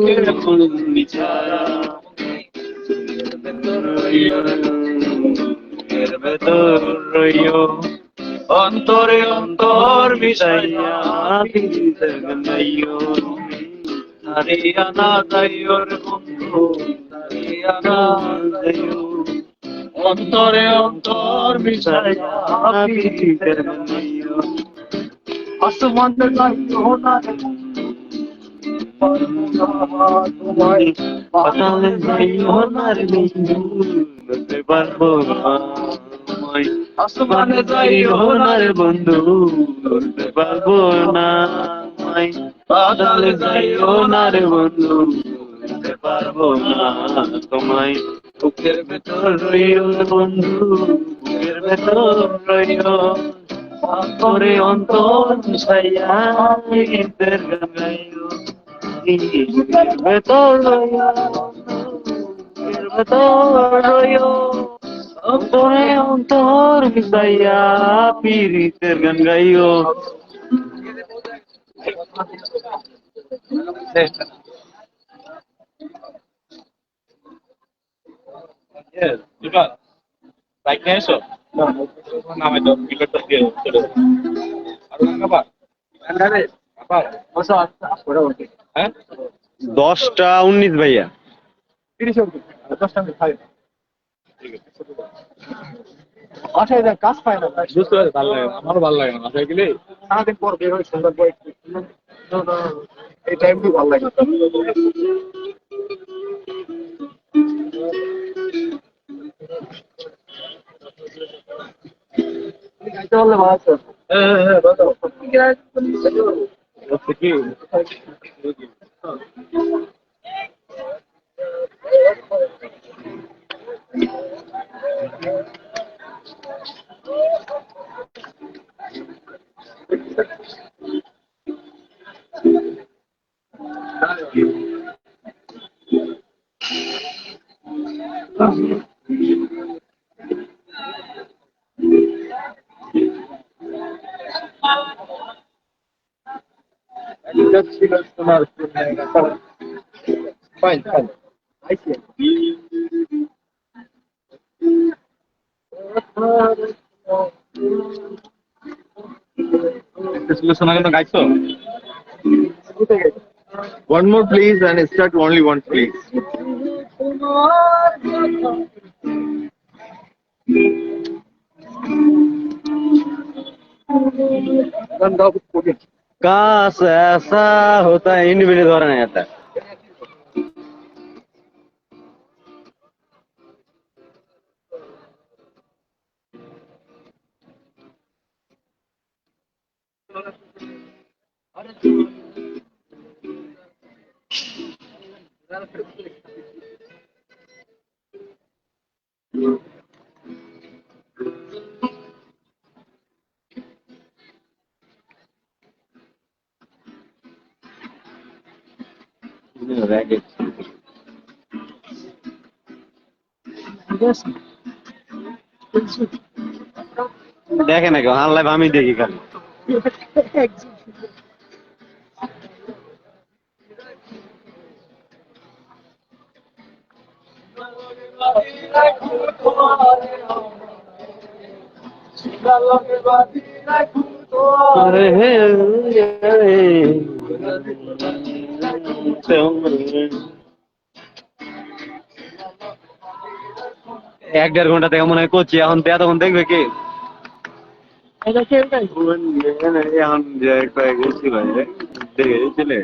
কে বন্ধু ছাড়া ভেতর রইও অন্তরে অন্তর মিশাইয়া পিতে গাইও হারিয়া না যাইও রে বন্ধু হারিয়া না যাইও অন্তরে অন্তর মিশাইয়া পিতে গাইও আসমানে যাইও না রে তোমায় পাতালে যাইও না রে বন্ধু বুঝতে পারবো না আসমানে যাইও না রে বন্ধু ধরতে পারবো না পাতালে যাইও না রে বন্ধু ধরতে পারবো না তোমায় বুকের ভেতর রইও বন্ধু বুকের ভেতর রইও অন্তরে অন্তর মিশাইয়া গীতের গান গাইও বুকের ভেতর রইও বুকের ভেতর রইও অন্তরে অন্তর মিশাইয়া পীড়িতের গান গাইও বাইক নিয়ে এসো নামে তো টিকিটটা দিয়ে চলে আর আবার হ্যাঁ 10টা 19 ভাইয়া 30 10টা আমি খাই আচ্ছা এটা কাজ পায় না বুঝতে পারছি ভালো লাগে না আমারও ভালো লাগে না বাসায় গেলে সারাদিন পর বের হয় সুন্দর বই এই টাইমটি ভালো লাগে দিতে বললে ভালো হতো। হ্যাঁ, বলো। Fine, fine. I see. One more please and start only one please. काश ऐसा होता है इन भी द्वारा नहीं आता देखे ना क्यों हाल আমি দেখি খালি अरे এক দেড় ঘন্টা থেকে মনে হয় করছি এখন তখন দেখবে কি এখন যে কয়েক ছিল দেখে ছিলে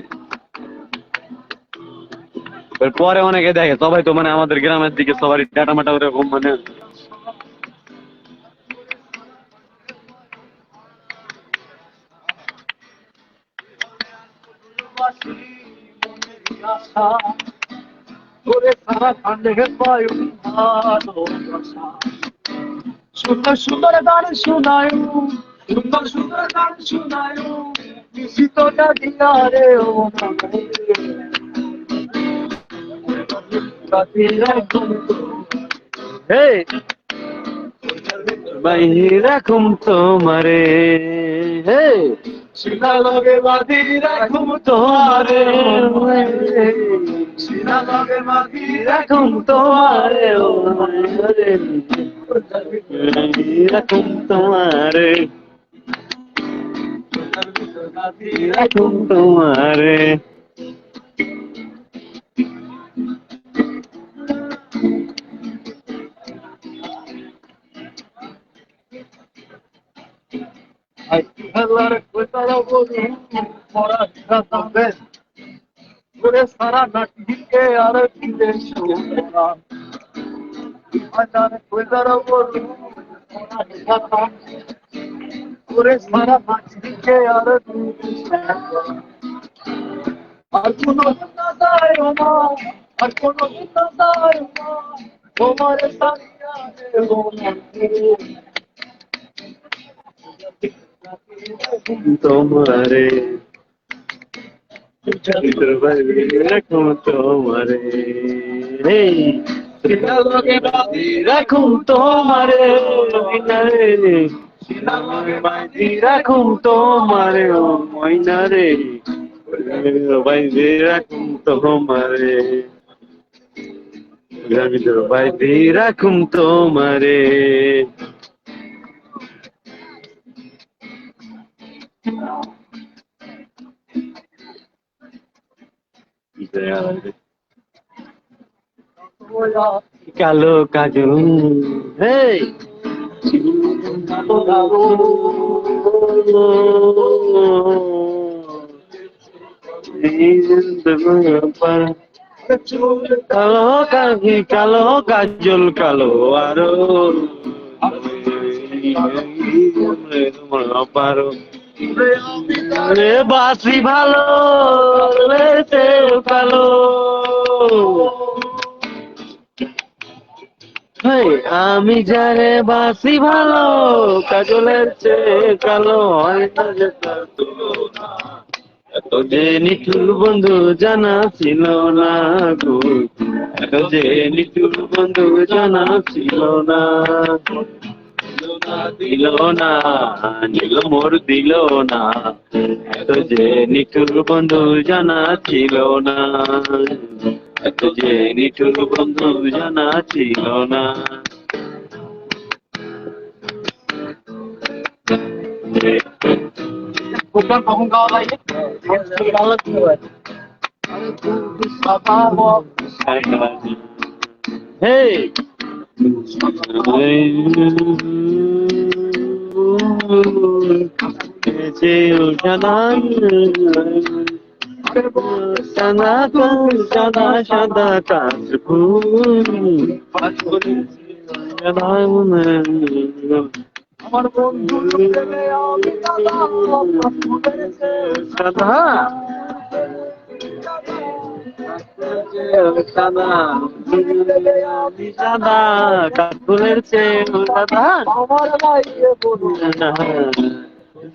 পরে অনেকে দেখে সবাই তো মানে আমাদের গ্রামের দিকে সবারই ডাটা মাটা ওরকম মানে সুন্দর সুন্দর গান শোনায় সুন্দর সুন্দর গান শোনায় নিশিতটা দিয়া রে ও রাখুম তোমারে হে শিলা লগে বাঁধি রাখুম তোমারে শিলা লগে বাঁধি রাখুম তোমারে রাখুম তোমারে রাখুম তোমারে সারা নাটিকে আর দিলে সারা নাটিকে আর আর কোনো আর কোনো তোমার সারিয়া তোমারে রাখুম তোমারে রাখুম তোমারে রাখুম তোমারে ও ময়না রে বাইরে রাখুম তোমারে বাইরে রাখুম তোমারে কালো কাজল কালো কাজল কালো আরো পারো রে বাসি ভালো লেতেও কালো আমি যারে বাসি ভালো কাজলের চেয়ে কালো হয় না যে তার তুলনা এত যে নিঠুর বন্ধু জানা ছিল না গো এত যে নিঠুর বন্ধু জানা ছিল না দিল না নীল মোর দিল না এত যে নিঠুর বন্ধু জানা ছিল না এত যে নিঠুর বন্ধু জানা ছিল না প্রোগ্রাম কখন গাওয়া লাগে ভালো Hey! সাদা সাদা কাশ ফুল আমার বন্ধু সাদা সাদা কাকুলের চেয়ে সাদা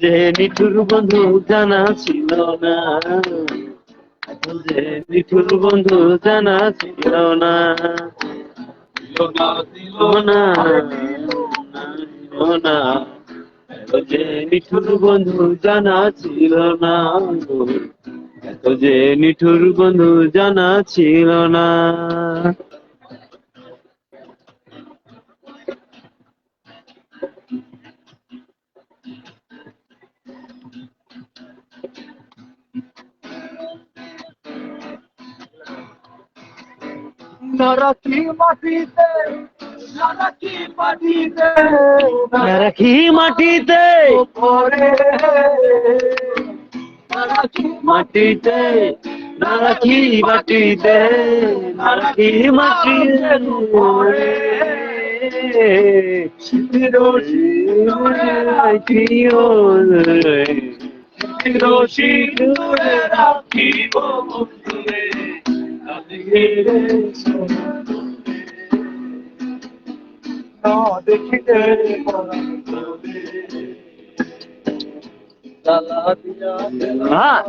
যে নিঠুর বন্ধু জানা ছিল না যে নিঠুর বন্ধু জানা ছিল না না যে নিঠুর বন্ধু জানা ছিল না এত যে নিঠুর বন্ধু জানা ছিল না নারাকি মাটিতে নারাকি মাটিতে রাখি মাটিতে পরে মাটিতে নারাখি মাটিতে নারাখি মাটিতে পড়ে দেখিতে হ্যাঁ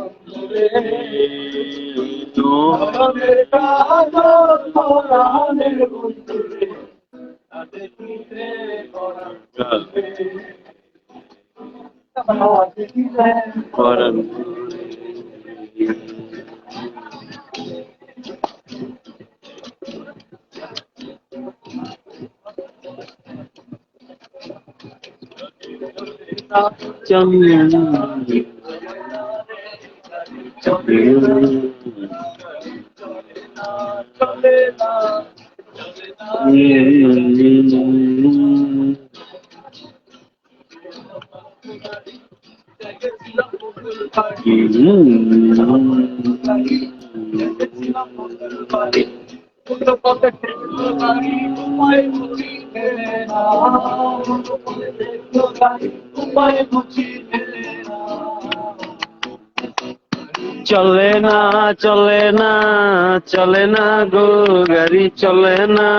চলে না চলে না চলে না গো গাড়ি চলে না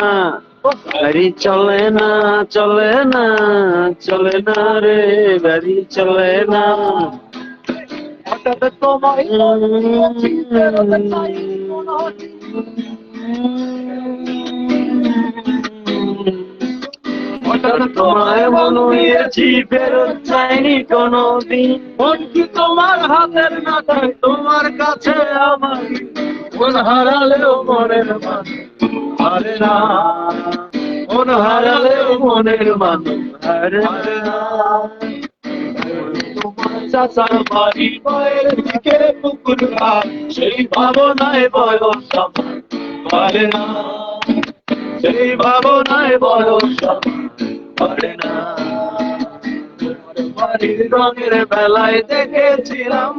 গাড়ি চলে না চলে না চলে না রে গাড়ি চলে না হঠাৎ তোমায় তোমায় মনে হয়েছি ফেরত চাইনি কোনদিন মন কি তোমার হাতের না তাই তোমার কাছে আমার মন হারালেও মনের মান হারে না মন হারালেও মনের মান হারে না চাচার বাড়ি পায়ের দিকে পুকুর ঘাট সেই ভাবনায় বয়স পারে না সেই ভাবনায় বয়স পারে না বাড়ির রঙের বেলায় দেখেছিলাম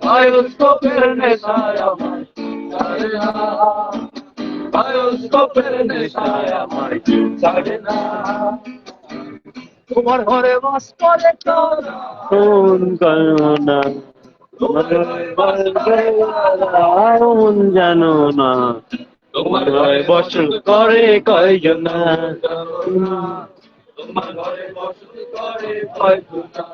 বায়োস্কোপের নেশায় আমায় ছাড়ে না বায়োস্কোপের নেশায় আমায় ছাড়ে না তোমার ঘরে বাস করে তারা মন করো না মন জানো না তোমার ঘরে বসত করে কয়জন তোমার ঘরে বসত করে কয়জনা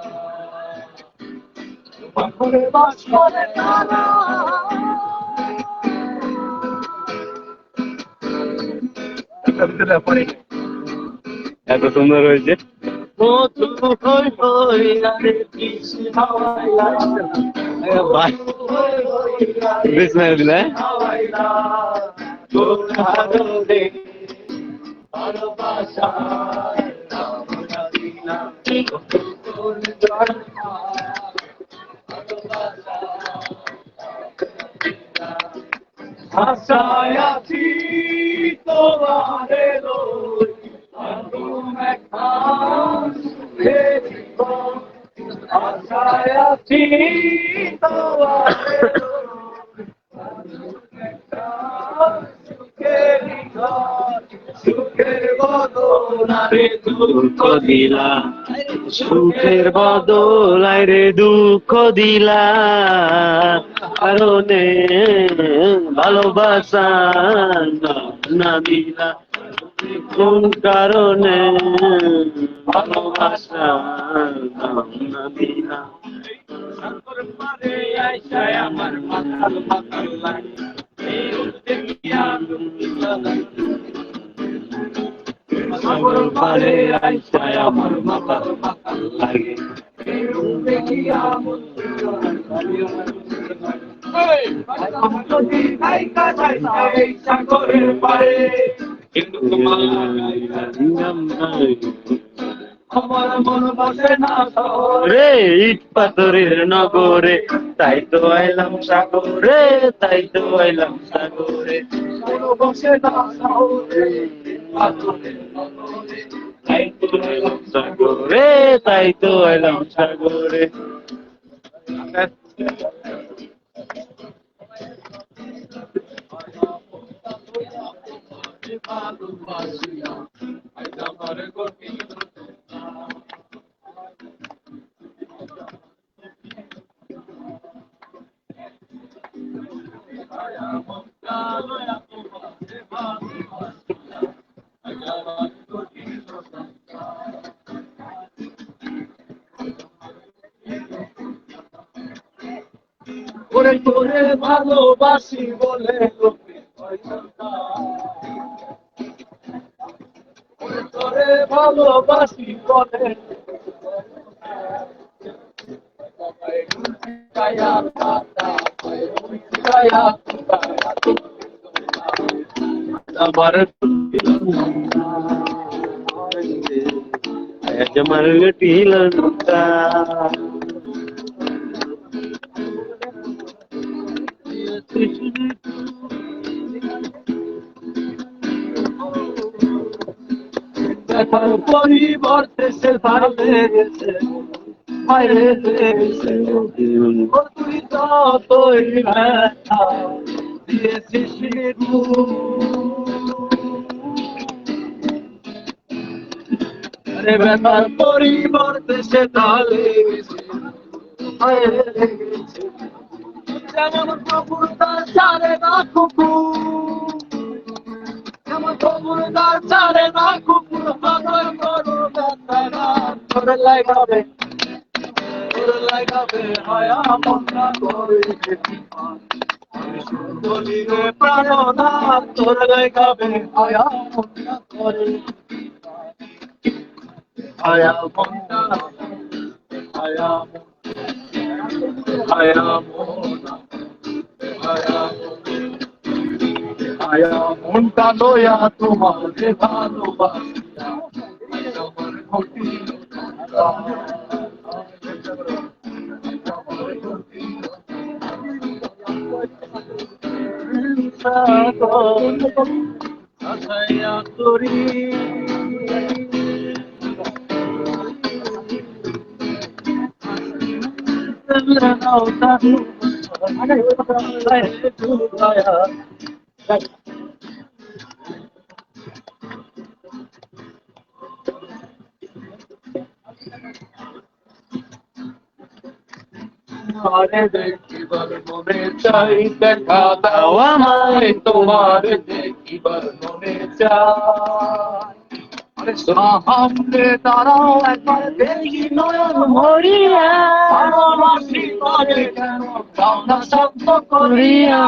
তোমার ঘরে বাস করে তারা এত সুন্দর হয়েছে ভাই বিসমিল্লাহ দিলে আশায় আছি তোমারে আশায় আছি তোমারে সুখের বদনারে দুঃখ দিলা সুখের বদলায় রে দুঃখ দিলা কারণে ভালোবাসা না দিলা কোন কারণে ভালোবাসা না দিলা আমার মাথার মাথার লাগে সাগর পারে আইসায় আমার মাথার মাথার লাগে সাগরের পারে কিন্তু তোমার আমার মন বসে না রে ইট পাথরের নগরে তাই তো আইলাম সাগরে তাই তো আইলাম সাগরে বসে না শহরে পাথরের নগরে তাই তো এলাম সাগরে তাই তো আইলাম সাগরে ভালোবাসিয়া আমার গতি ওরে তোরে ভালোবাসি বলে লোকে ওরে তোরে ভালোবাসি বলে আমার আমার গটিলতা পরিবর্তে সে ভাবে গেছে বাইরে গেছে তুই যতই ব্যথা দিয়েছিস আরে ব্যথার পরিবর্তে সে তাহলে গেছে বাইরে গেছে যেমন কুকুর তার চারে না কুকুর যেমন কুকুর তার চারে না কুকুর পাগল করো ব্যথারা তোরে লাগাবে হয় মনটা করে দলিরে প্রাণনা তোরে লাগাবে হয় মনটা করে হয় মনটা আয়া মনটা লয়া তোমারে ভালোবাসিয়া আমার ঘটি আশায়া করি তোমারে দেখিবার মনে চাই, দেখা দাও আমায় তোমারে দেখিবার মনে চাই। সামনে দাঁড়াও একবার দেখি নয়ন ভরিয়া, ভালোবাসি তোমারে কেন দাও না শান্ত করিয়া,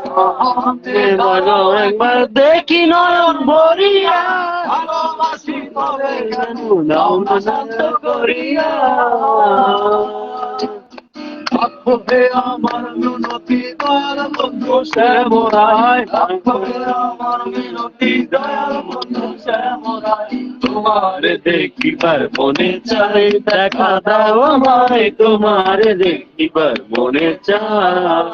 সামনে দাঁড়াও একবার দেখি নয়ন ভরিয়া, ভালোবাসি তোমারে কেন দাও না শান্ত করিয়া। হে আমার মিনতি দয়াল বন্ধু শ্যামরায়, হে আমার মিনতি দয়াল বন্ধু শ্যামরায়, তোমারে দেখিবার মনে চাই, দেখা দাও আমায় তোমারে দেখিবার মনে চাই।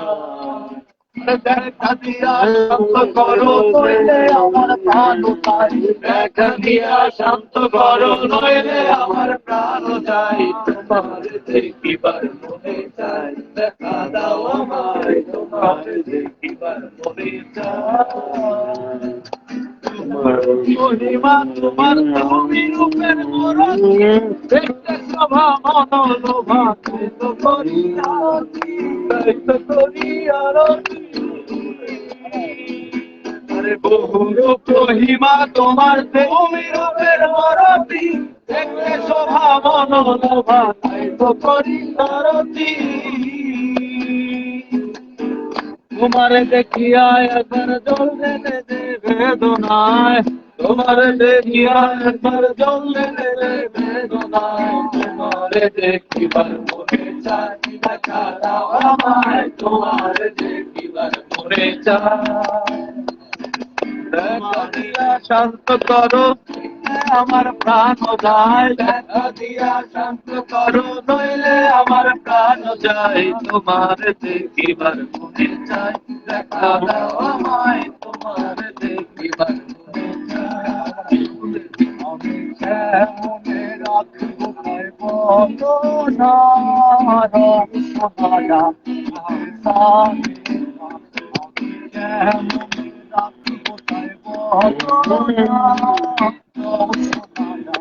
দেখা দিয়া শান্ত করো নইলে আমার প্রাণ যায়, দেখা দিয়া শান্ত করো নইলে আমার প্রাণ যায়, তোমারে দেখিবার মনে চাই, দেখা দাও আমায় তোমারে দেখিবার মনে চাই। মহিমা তোমার তুমি রূপের মরণ, দেখতে শোভা মনোলোভা, তো করিয়া বহু রূপ মহিমা তোমার, তুমি রূপের মরতি, দেখতে শোভা মনোলোভা, তাই তো করি আরতি। তোমারে দেখিয়া একবার জল দেবে বেদনায়, তোমারে দেখিয়া একবার জল দেবে বেদনায়, তোমারে দেখিবার মনে চাই, দেখা দাও আমায় তোমারে দেখিবার মনে চাই। দেখা দিয়া শান্ত করো আমার প্রাণ যায়, দেখা দিয়া শান্ত করো নইলে আমার প্রাণ যায়, তোমার দেখিবার মনে চাই, দেখা দাও আমায় তোমার দেখিবার মনে চাই। আমি কেমনে রাখবো তাই বলো না, রহস্যমালা আমি কেমনে রাখবো তাই বলো না, রহস্যমালা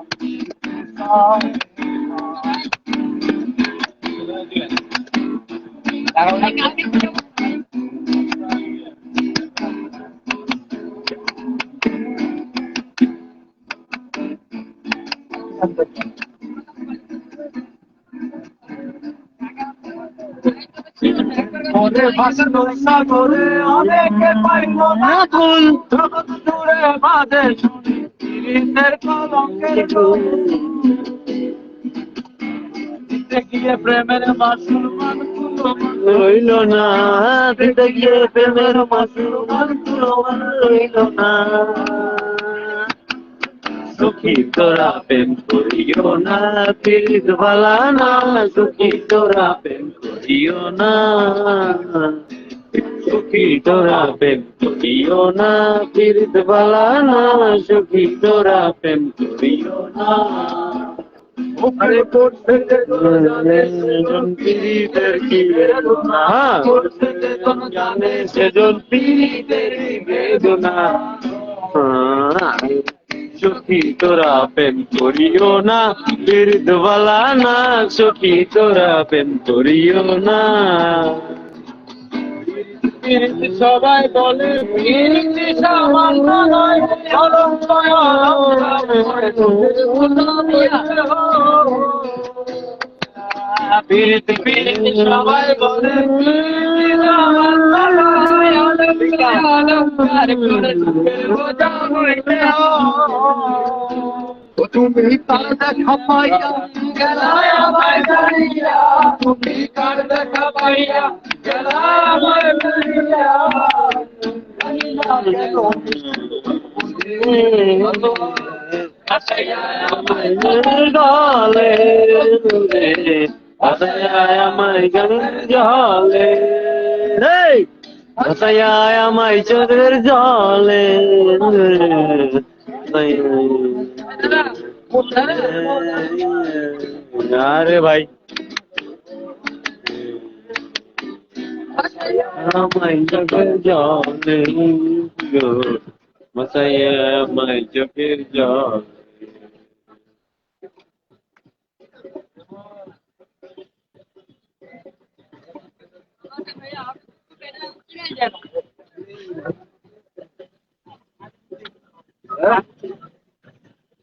ওরে ভাসলো সাগরে অনেকে পাইল না ফুল, দূরে বাজে শুনি পীড়িতের কলঙ্কের ঢোল। দিতে গিয়ে প্রেমের মাসুল মানকুলো রইল না, দিতে গিয়ে প্রেমের মাসুল মানকুলো রইল না। সুখী তোরা প্রেম করিও না, পীড়িত বালা না, সুখী তোরা প্রেম করিও না, সুখী তোরা প্রেম করিও না, পীড়িত বালা না, সুখী তোরা প্রেম করিও না। ওখানে পড়ছে যে সেজন পীড়িতের কি বেদনা, পড়ছে যে জানে সেজন পীড়িতের বেদনা। সুখী তোরা প্রেম করিও না, পীড়িত বালা না, সুখী তোরা প্রেম করিও না। পীড়িত সবাই বলে পীড়িত সামান্য নয়, অলঙ্ক পীড়িত পীড়িত সবাই বলে পীড়িত সামান্য নয়, অলঙ্কার করে বোঝা হইতে হয়। তুমি কার দেখা পাইয়া গেলায় আমায় দাঁড়িয়া, তুমি কার দেখা পাইয়া গেলায় আমায় দাঁড়িয়া, আমায় জলে আমায় জলে রে, আমায় চোখের জলে। আরে ভাই আমায় চোখের জলে মশাইয়া, আমায় চোখের জল।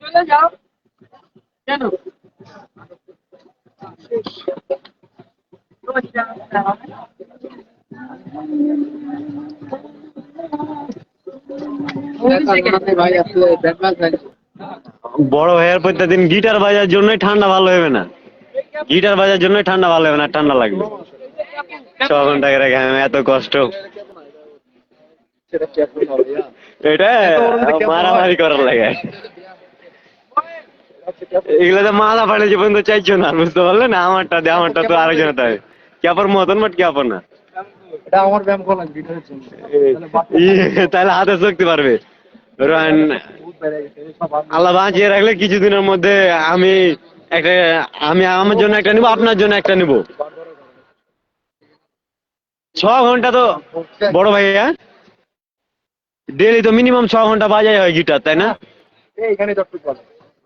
চলে যাও কেন ভাই আসলে ব্যাটম্যান ভাই বড় ভাইয়ের প্রত্যেকদিন গিটার বাজার জন্যই ঠান্ডা ভালো হবে না, গিটার বাজার জন্যই ঠান্ডা ভালো হবে না, ঠান্ডা লাগবে। 6 ঘন্টা করে ঘামে, এত কষ্ট, সেটা কেমন হবে এটা মারামারি করার লাগে। এগুলো তো মাথা ফাটে যে পর্যন্ত চাইছো না, বুঝতে পারলে না? আমারটা দে, আমারটা তো আরেকজনের তাই ক্যাপর মতন, বাট ক্যাপর না। এটা আমার ব্যায়াম করা গিটারের জন্য তাহলে হাতে শক্তি পারবে। আল্লাহ বাঁচিয়ে রাখলে কিছুদিনের মধ্যে আমি একটা, আমি আমার জন্য একটা নিবো, আপনার জন্য একটা নিবো। 6 ঘন্টা তো বড় ভাইয়া, ডেলি তো মিনিমাম 6 ঘন্টা বাজাই হয় গিটার, তাই না? এইখানে যতটুকু বলে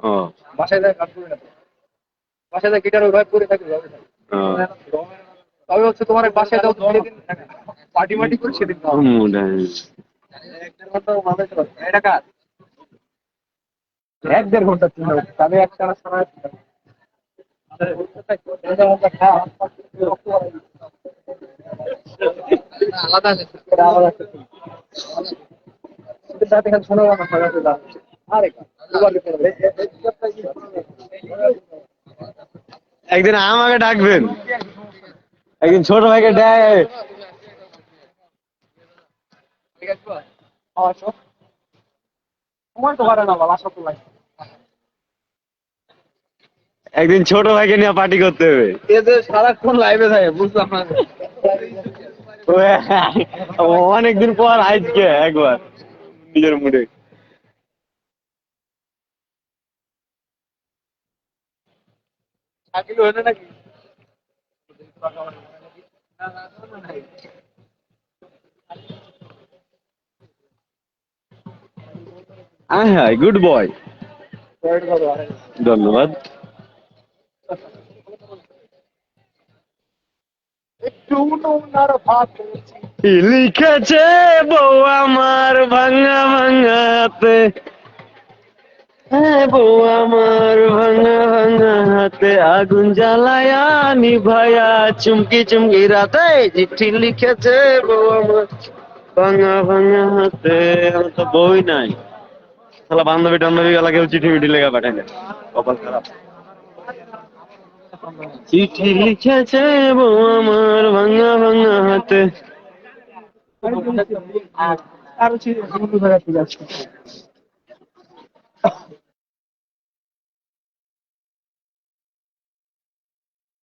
ও বাসায় যায় কাজ করি না তো। বাসায় যায় গিটার ওইভাবে করে থাকি ও। তবে হচ্ছে তোমার বাসায় যাও সেদিন পার্টি মার্টি করে সেদিন খাওয়া হবে। এটা কাজ 1-1.5 ঘন্টা ছিল তবে একটানা সময় আলাদা আলাদা শোনো আরে একদিন আমাকে ডাকবেন, একদিন ছোট ভাইকে ডাক। ঠিক আছে সময় তো পারে না বাবা সব লাগে একদিন ছোট ভাইকে নিয়ে পার্টি করতে হবে। এদের সারাক্ষণ লাইভে থাকে বুঝলাম না অনেকদিন পর আজকে একবার নিজের মুডে। শাকিল হয়ে নাকি হ্যাঁ, গুড বয়, ধন্যবাদ। একটু নোংরার ভাত লিখেছে বউ আমার ভাঙা ভাঙা হাতে, হ্যাঁ বউ আমার ভাঙা ভাঙা হাতে আগুন জ্বালায়া নিভায়া চুমকি চুমকি রাতে চিঠি লিখেছে বউ আমার ভাঙা ভাঙা হাতে। আমার তো বই নাই, শালা বান্ধবী টান্ধবী গেলা কেউ চিঠি মিঠি লেখা পাঠায় না, কপাল খারাপ। চিঠি লিখেছে বউ আমার ভাঙা ভাঙা হাতে। আরো ছিল